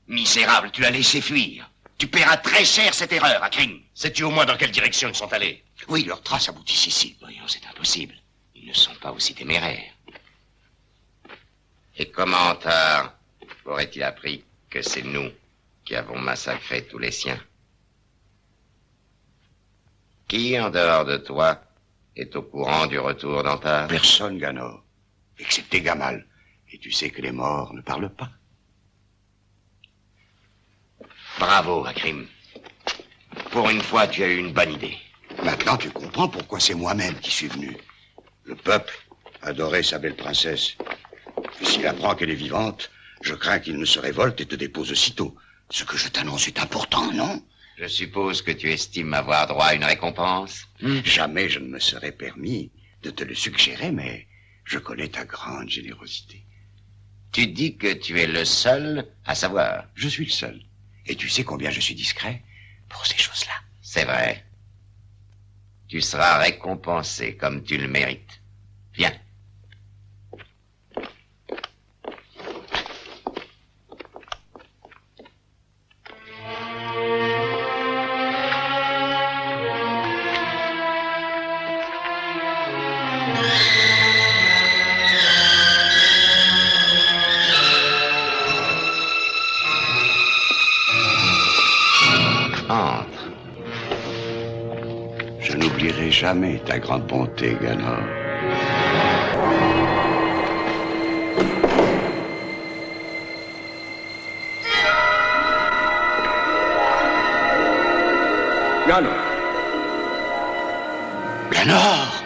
[SPEAKER 2] Misérable, tu l'as laissé fuir. Tu paieras très cher cette erreur, Akrim. Sais-tu au moins dans quelle direction ils sont allés?
[SPEAKER 8] Oui, leurs traces aboutissent ici.
[SPEAKER 2] Voyons, c'est impossible. Ils ne sont pas aussi téméraires. Et comment Antar aurait-il appris que c'est nous qui avons massacré tous les siens? Qui, en dehors de toi, est au courant du retour d'Antar?
[SPEAKER 8] Personne, Ganor, excepté Gamal. Et tu sais que les morts ne parlent pas.
[SPEAKER 2] Bravo, Akrim. Pour une fois, tu as eu une bonne idée.
[SPEAKER 8] Maintenant, tu comprends pourquoi c'est moi-même qui suis venu. Le peuple adorait sa belle princesse. Et s'il apprend qu'elle est vivante, je crains qu'il ne se révolte et te dépose aussitôt. Ce que je t'annonce est important, non?
[SPEAKER 2] Je suppose que tu estimes avoir droit à une récompense?
[SPEAKER 8] Jamais je ne me serais permis de te le suggérer, mais je connais ta grande générosité.
[SPEAKER 2] Tu dis que tu es le seul à savoir.
[SPEAKER 8] Je suis le seul. Et tu sais combien je suis discret pour ces choses-là.
[SPEAKER 2] C'est vrai. Tu seras récompensé comme tu le mérites. Viens. Entre.
[SPEAKER 8] Je n'oublierai jamais ta grande bonté, Ganor.
[SPEAKER 14] Ganor.
[SPEAKER 8] Ganor!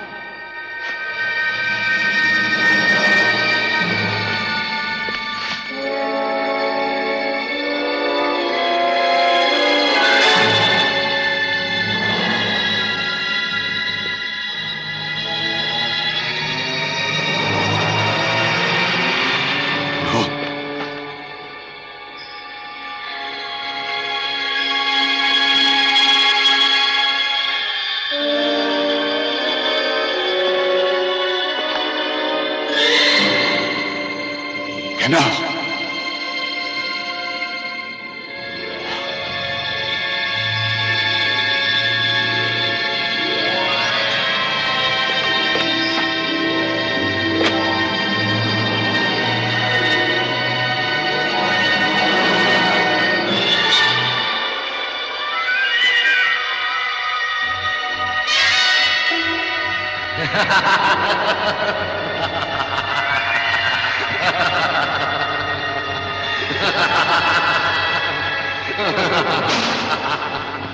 [SPEAKER 8] Ganor!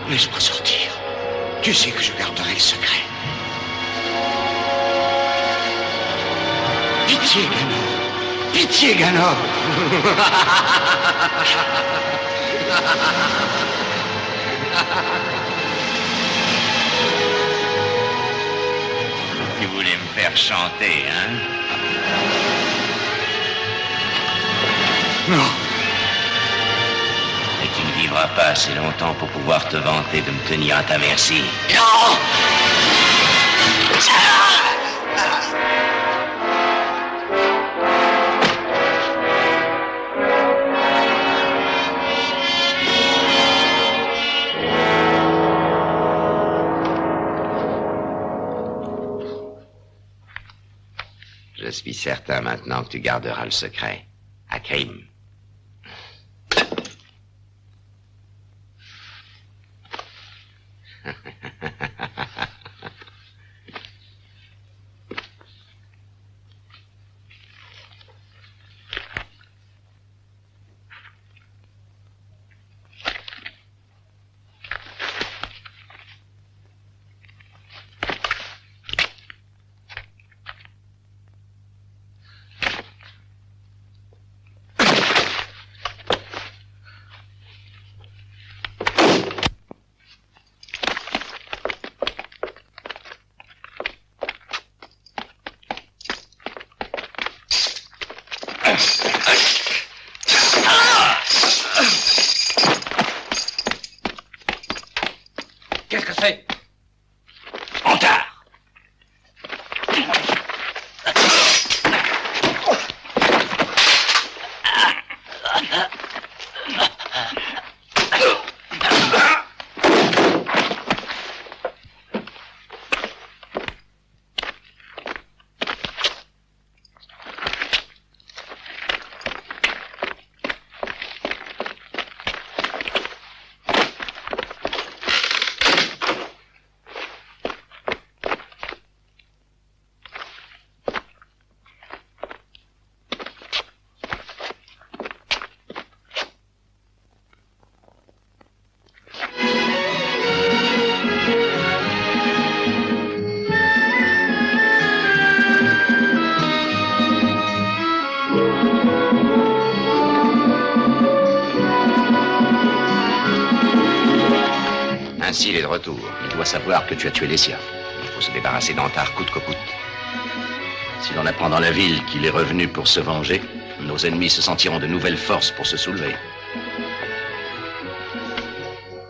[SPEAKER 8] Laisse-moi sortir. Tu sais que je garderai le secret. Pitié, Ganor. Pitié, Ganor.
[SPEAKER 2] Tu voulais me faire chanter, hein?
[SPEAKER 8] Non.
[SPEAKER 2] Et tu ne vivras pas assez longtemps pour pouvoir te vanter de me tenir à ta merci.
[SPEAKER 8] Non!
[SPEAKER 2] Je suis certain maintenant que tu garderas le secret. Akrim. Qu'est-ce que c'est?
[SPEAKER 3] Montard!
[SPEAKER 2] Ainsi, il est de retour. Il doit savoir que tu as tué les siens. Il faut se débarrasser d'Antar coûte que coûte. Si l'on apprend dans la ville qu'il est revenu pour se venger, nos ennemis se sentiront de nouvelles forces pour se soulever.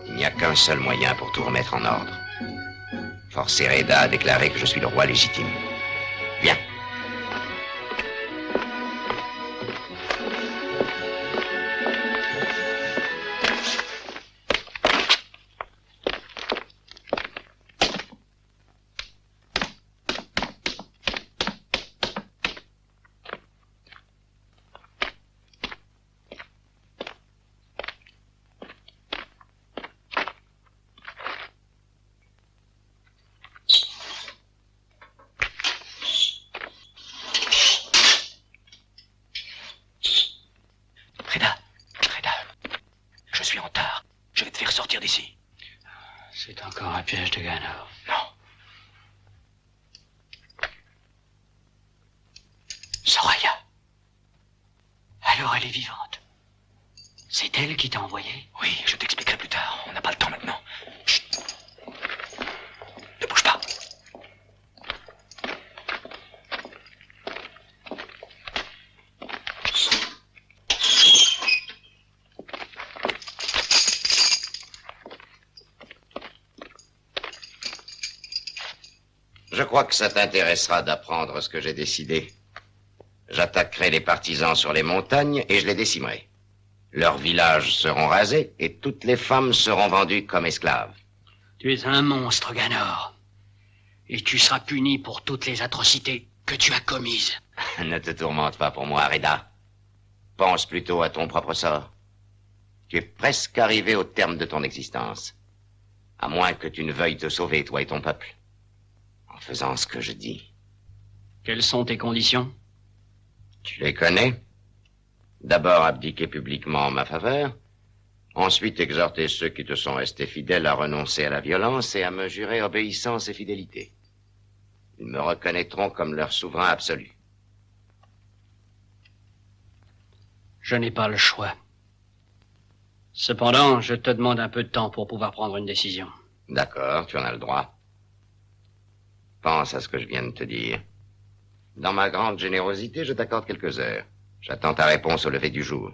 [SPEAKER 2] Il n'y a qu'un seul moyen pour tout remettre en ordre. Forcer Reda à déclarer que je suis le roi légitime. Viens.
[SPEAKER 6] C'est encore un piège de Ganor.
[SPEAKER 3] Non.
[SPEAKER 6] Soraya. Alors elle est vivante. C'est elle qui t'a envoyé?
[SPEAKER 3] Oui, je t'expliquerai plus tard. On n'a pas le temps maintenant. Chut. Ne bouge pas.
[SPEAKER 2] Je crois que ça t'intéressera d'apprendre ce que j'ai décidé. J'attaquerai les partisans sur les montagnes et je les décimerai. Leurs villages seront rasés et toutes les femmes seront vendues comme esclaves.
[SPEAKER 6] Tu es un monstre, Ganor. Et tu seras puni pour toutes les atrocités que tu as commises.
[SPEAKER 2] Ne te tourmente pas pour moi, Reda. Pense plutôt à ton propre sort. Tu es presque arrivé au terme de ton existence. À moins que tu ne veuilles te sauver, toi et ton peuple. En faisant ce que je dis.
[SPEAKER 6] Quelles sont tes conditions?
[SPEAKER 2] Tu les connais? D'abord abdiquer publiquement en ma faveur. Ensuite exhorter ceux qui te sont restés fidèles à renoncer à la violence et à me jurer obéissance et fidélité. Ils me reconnaîtront comme leur souverain absolu.
[SPEAKER 6] Je n'ai pas le choix. Cependant, je te demande un peu de temps pour pouvoir prendre une décision.
[SPEAKER 2] D'accord, tu en as le droit. Pense à ce que je viens de te dire. Dans ma grande générosité, je t'accorde quelques heures. J'attends ta réponse au lever du jour.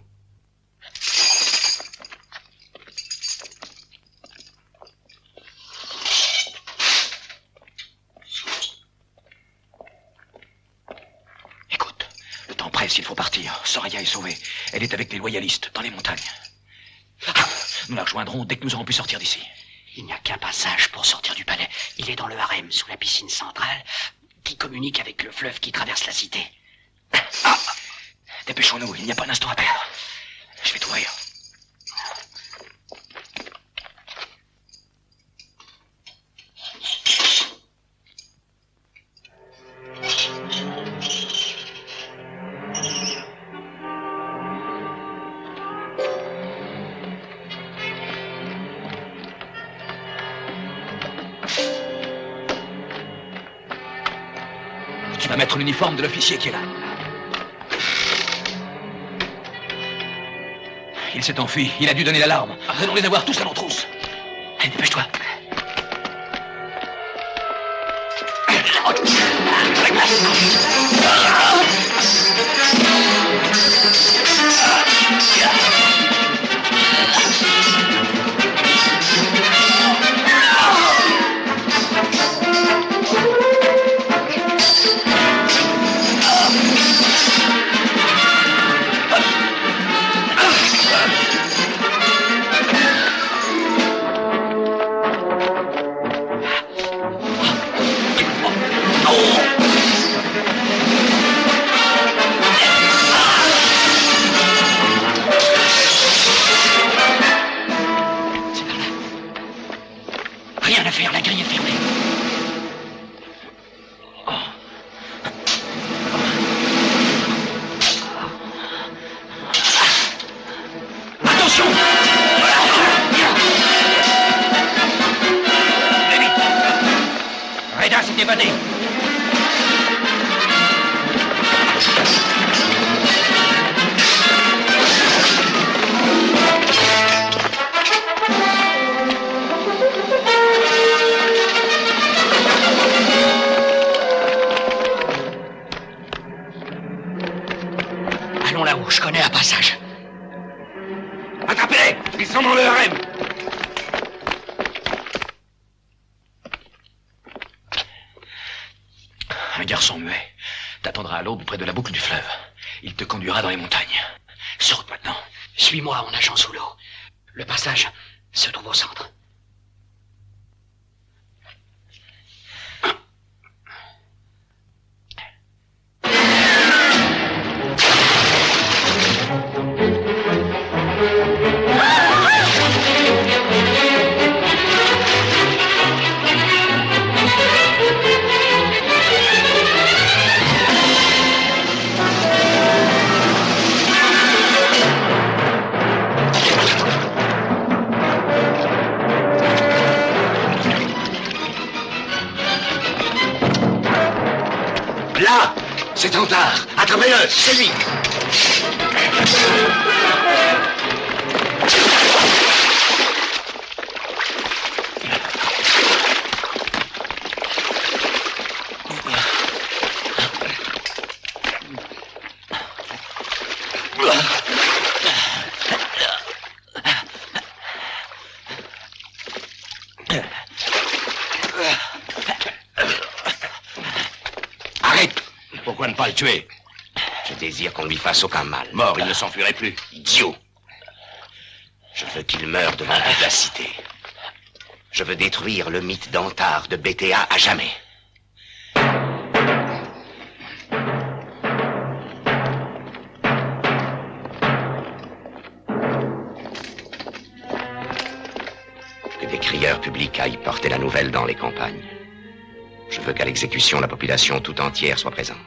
[SPEAKER 3] Écoute, le temps presse, il faut partir. Soraya est sauvée. Elle est avec les loyalistes, dans les montagnes. Nous la rejoindrons dès que nous aurons pu sortir d'ici.
[SPEAKER 6] Il n'y a qu'un passage pour sortir du palais. Il est dans le harem, sous la piscine centrale, qui communique avec le fleuve qui traverse la cité.
[SPEAKER 3] Ah! Dépêchons-nous, il n'y a pas un instant à perdre. Je vais t'ouvrir. Tu vas mettre l'uniforme de l'officier qui est là. Il s'est enfui, il a dû donner l'alarme. Nous allons les avoir tous à nos trousses. Allez, dépêche-toi.
[SPEAKER 6] Allons là-haut, je connais un passage.
[SPEAKER 2] Attrapez-les! Ils sont dans le harem!
[SPEAKER 6] Un garçon muet t'attendra à l'aube près de la boucle du fleuve. Il te conduira dans les montagnes. Saute maintenant. Suis-moi en nageant sous l'eau. Le passage se trouve au centre.
[SPEAKER 9] Là, c'est Antard. Attrapez-le, c'est lui.
[SPEAKER 2] Arrête! Pourquoi ne pas le tuer? Je désire qu'on lui fasse aucun mal. Mort, il ne s'enfuirait plus. Idiot! Je veux qu'il meure devant toute la cité. Je veux détruire le mythe d'Antard de BTA à jamais. Que des crieurs publics aillent porter la nouvelle dans les campagnes. Je veux qu'à l'exécution, la population tout entière soit présente.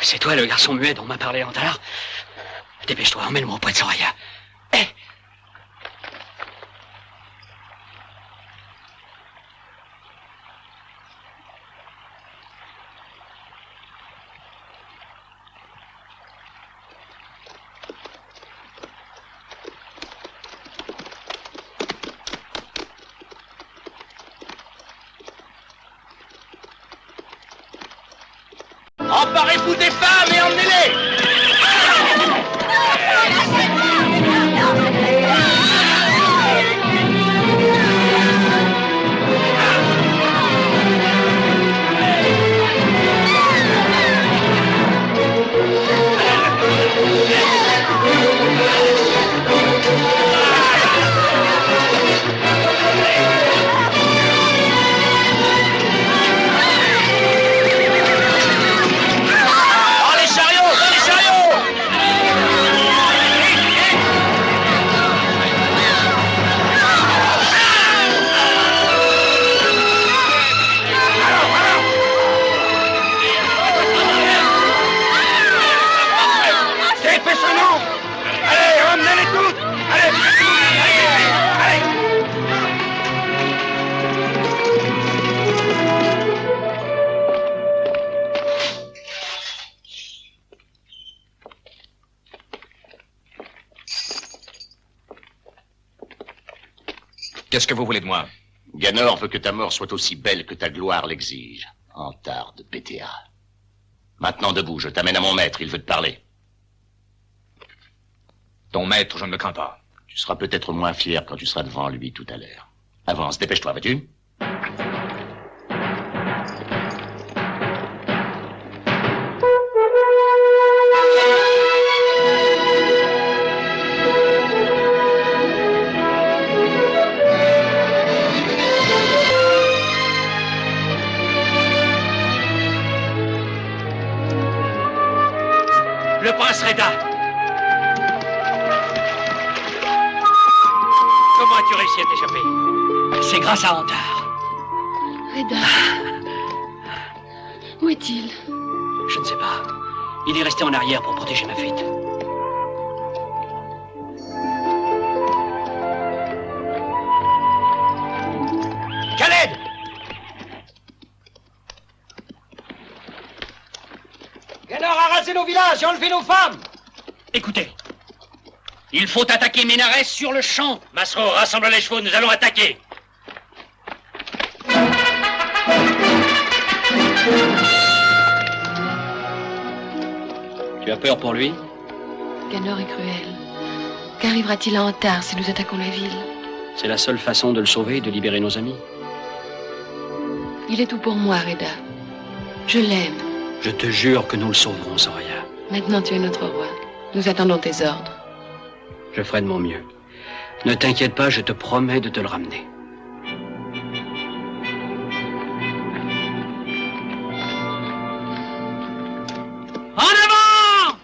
[SPEAKER 6] C'est toi le garçon muet dont m'a parlé Antard? Dépêche-toi, emmène-moi auprès de Soraya. Hé!
[SPEAKER 2] Emparez-vous des femmes et emmenez-les!
[SPEAKER 3] Qu'est-ce que vous voulez de moi?
[SPEAKER 2] Ganor veut que ta mort soit aussi belle que ta gloire l'exige. Antard de BTA. Maintenant debout, je t'amène à mon maître, il veut te parler.
[SPEAKER 3] Ton maître, je ne le crains pas.
[SPEAKER 2] Tu seras peut-être moins fier quand tu seras devant lui tout à l'heure. Avance, dépêche-toi, vas-tu?
[SPEAKER 6] Le prince Reda. Comment as-tu réussi à t'échapper? C'est grâce à Antard.
[SPEAKER 4] Reda. Où est-il?
[SPEAKER 6] Je ne sais pas. Il est resté en arrière pour protéger ma fuite.
[SPEAKER 7] Khaled! Ganar a rasé nos villages et enlevé nos femmes!
[SPEAKER 6] Écoutez, il faut attaquer Ménarès sur le champ. Masro, rassemble les chevaux, nous allons attaquer. Tu as peur pour lui?
[SPEAKER 4] Ganor est cruel. Qu'arrivera-t-il à Antar si nous attaquons la ville?
[SPEAKER 6] C'est la seule façon de le sauver et de libérer nos amis.
[SPEAKER 4] Il est tout pour moi, Reda. Je l'aime.
[SPEAKER 6] Je te jure que nous le sauverons, Soraya.
[SPEAKER 4] Maintenant, tu es notre roi. Nous attendons tes ordres.
[SPEAKER 6] Je ferai de mon mieux. Ne t'inquiète pas, je te promets de te le ramener. En avant!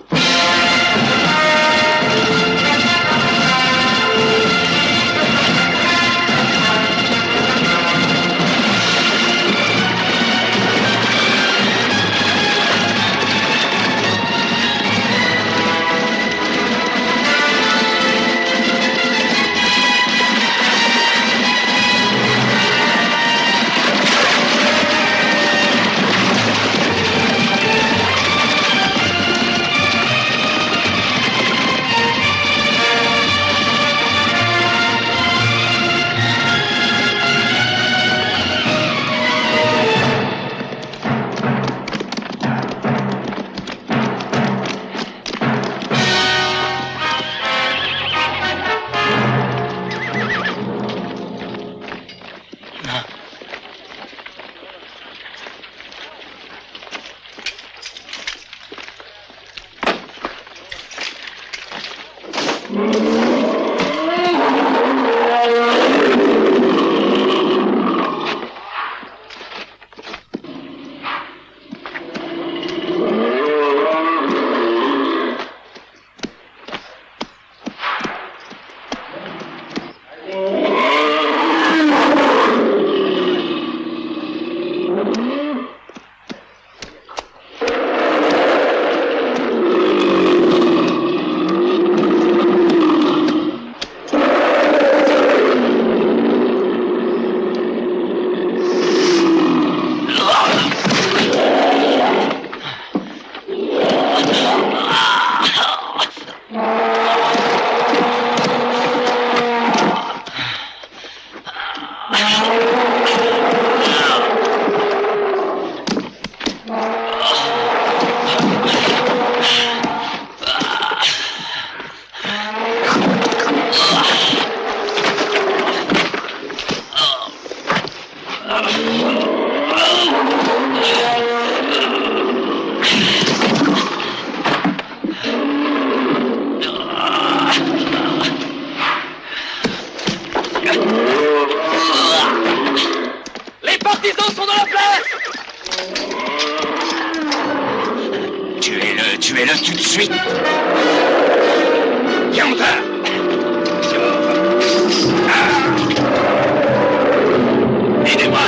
[SPEAKER 7] Les partisans sont dans la place!
[SPEAKER 2] Tuez-le tout de suite. Yanda! C'est mort. Aidez-moi!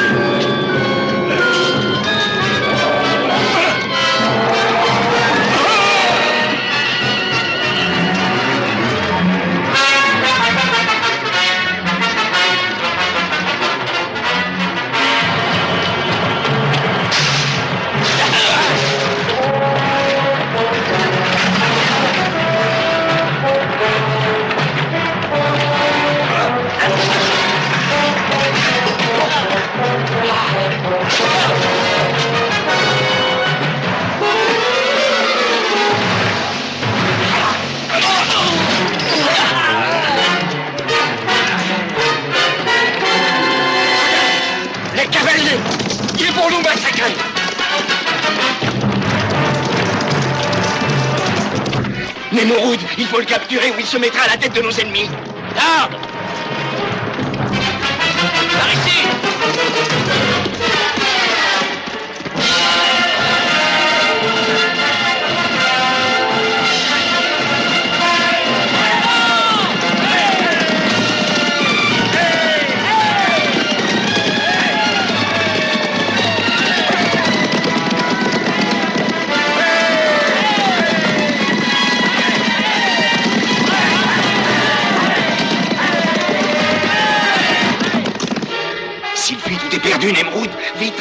[SPEAKER 7] Les cavaliers! Ils vont nous massacrer! Nemouroud, il faut le capturer ou il se mettra à la tête de nos ennemis. Garde! Par ici!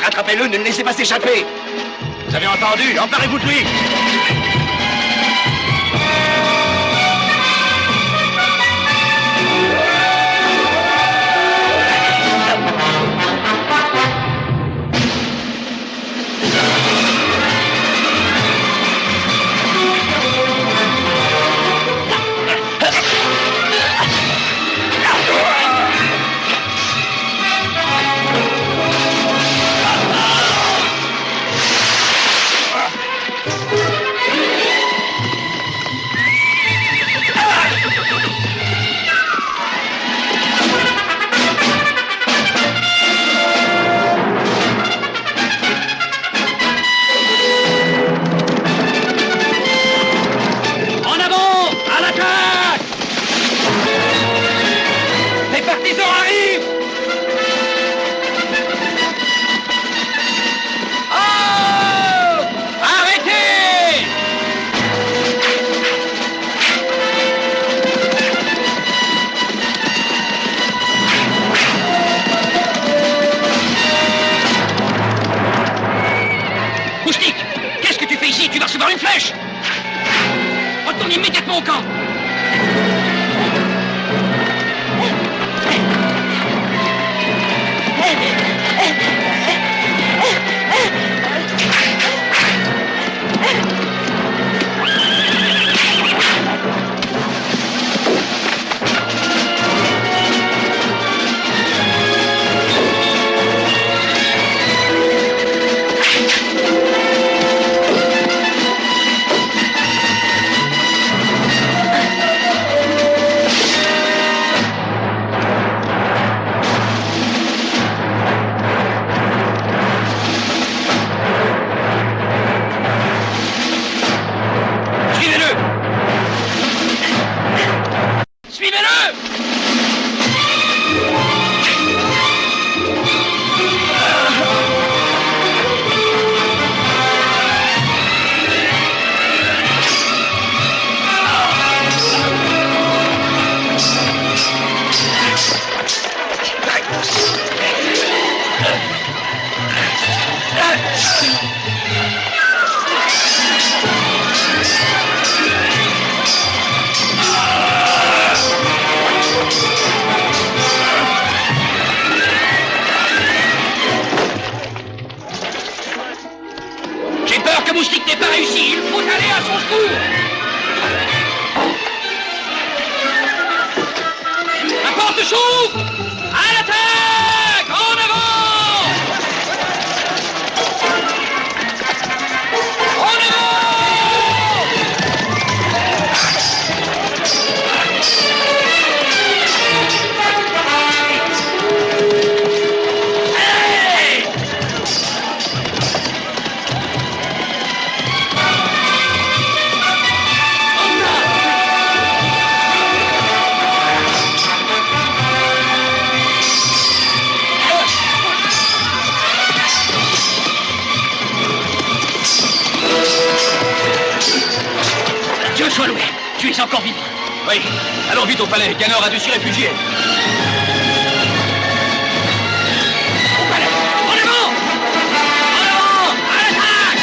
[SPEAKER 6] Rattrapez-le, ne le laissez pas s'échapper. Vous avez entendu? Emparez-vous de lui.
[SPEAKER 15] Immédiatement au camp. Moustique n'est pas réussi, il faut aller à son secours. La porte s'ouvre. À l'attaque. En avant. En Dieu soit loué, tu es encore vivant.
[SPEAKER 6] Oui, allons vite au palais, Ganor a dû s'y réfugier.
[SPEAKER 15] Au palais, en avant. En avant, à l'attaque.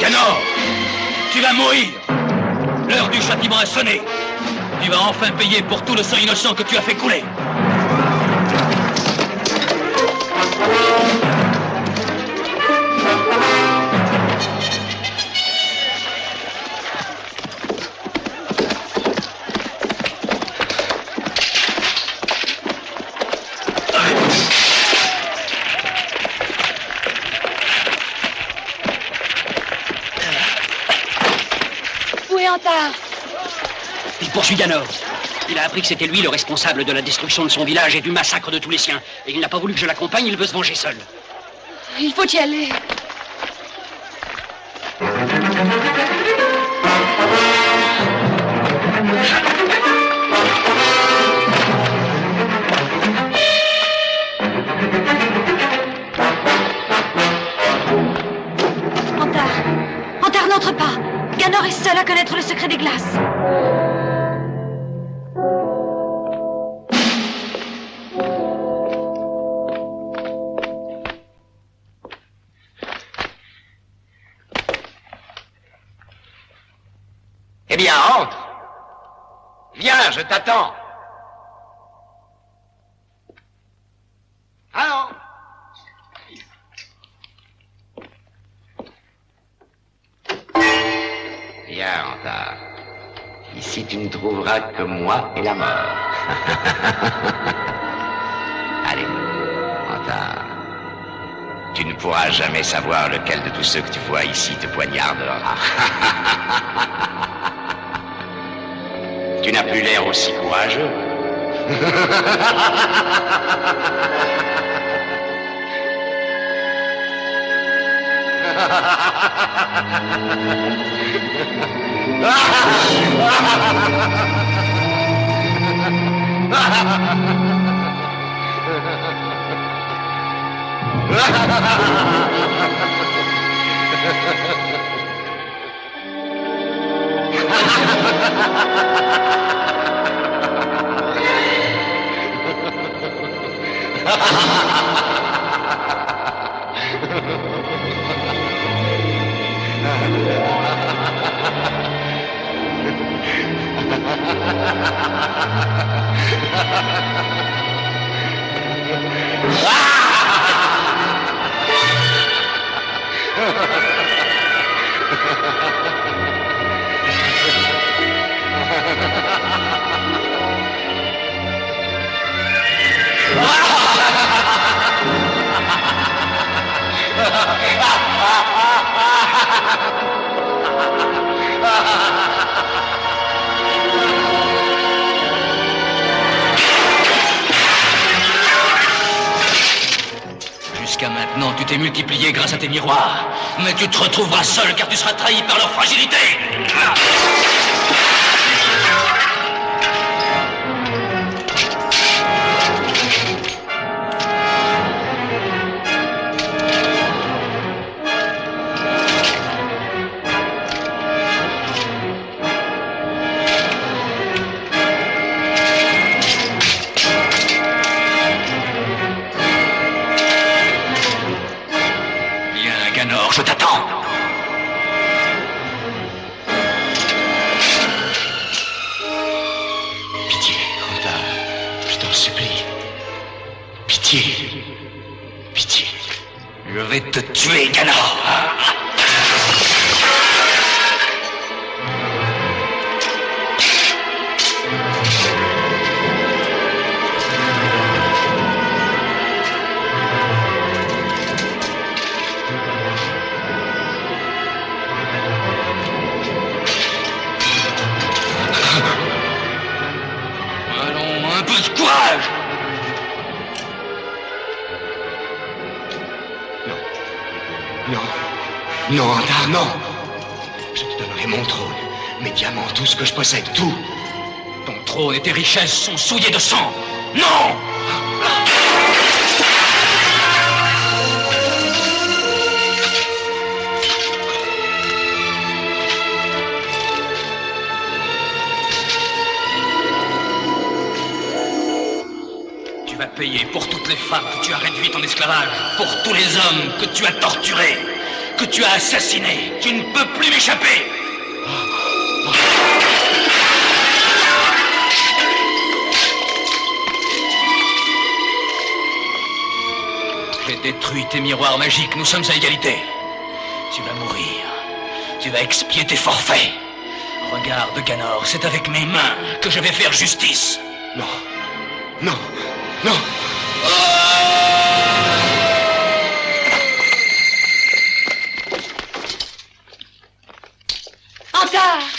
[SPEAKER 6] Ganor, tu vas mourir. L'heure du du châtiment a sonné. Tu vas enfin payer pour tout le sang innocent que tu as fait couler.
[SPEAKER 4] Où est Antar?
[SPEAKER 16] Il poursuit Ganor. Il a appris que c'était lui le responsable de la destruction de son village et du massacre de tous les siens. Et il n'a pas voulu que je l'accompagne, il veut se venger seul.
[SPEAKER 4] Il faut y aller.
[SPEAKER 10] Antar, n'entre pas. Ganor est seul à connaître le secret des glaces.
[SPEAKER 2] Eh bien, entre. Viens, je t'attends. Allons. Viens, Antar. Ici, tu ne trouveras que moi et la mort. Allez, Antar. Tu ne pourras jamais savoir lequel de tous ceux que tu vois ici te poignardera. Tu n'as plus l'air aussi courageux.
[SPEAKER 6] Jusqu'à maintenant, tu t'es multiplié grâce à tes miroirs. Mais tu te retrouveras seul car tu seras trahi par leur fragilité. Ganor, je t'attends.
[SPEAKER 2] Pitié, Antar, je t'en supplie. Pitié. Pitié.
[SPEAKER 6] Je vais te tuer, Ganor. Un peu de courage!
[SPEAKER 2] Non, Antar, non. Je te donnerai mon trône, mes diamants, tout ce que je possède, tout.
[SPEAKER 6] Ton trône et tes richesses sont souillés de sang. Non! Tu vas payer pour toutes les femmes que tu as réduites en esclavage, pour tous les hommes que tu as torturés, que tu as assassinés. Tu ne peux plus m'échapper. détruis tes miroirs magiques, nous sommes à égalité. Tu vas mourir. Tu vas expier tes forfaits. Regarde, Ganor, c'est avec mes mains que je vais faire justice.
[SPEAKER 9] Non. Non. Non.
[SPEAKER 4] Antar!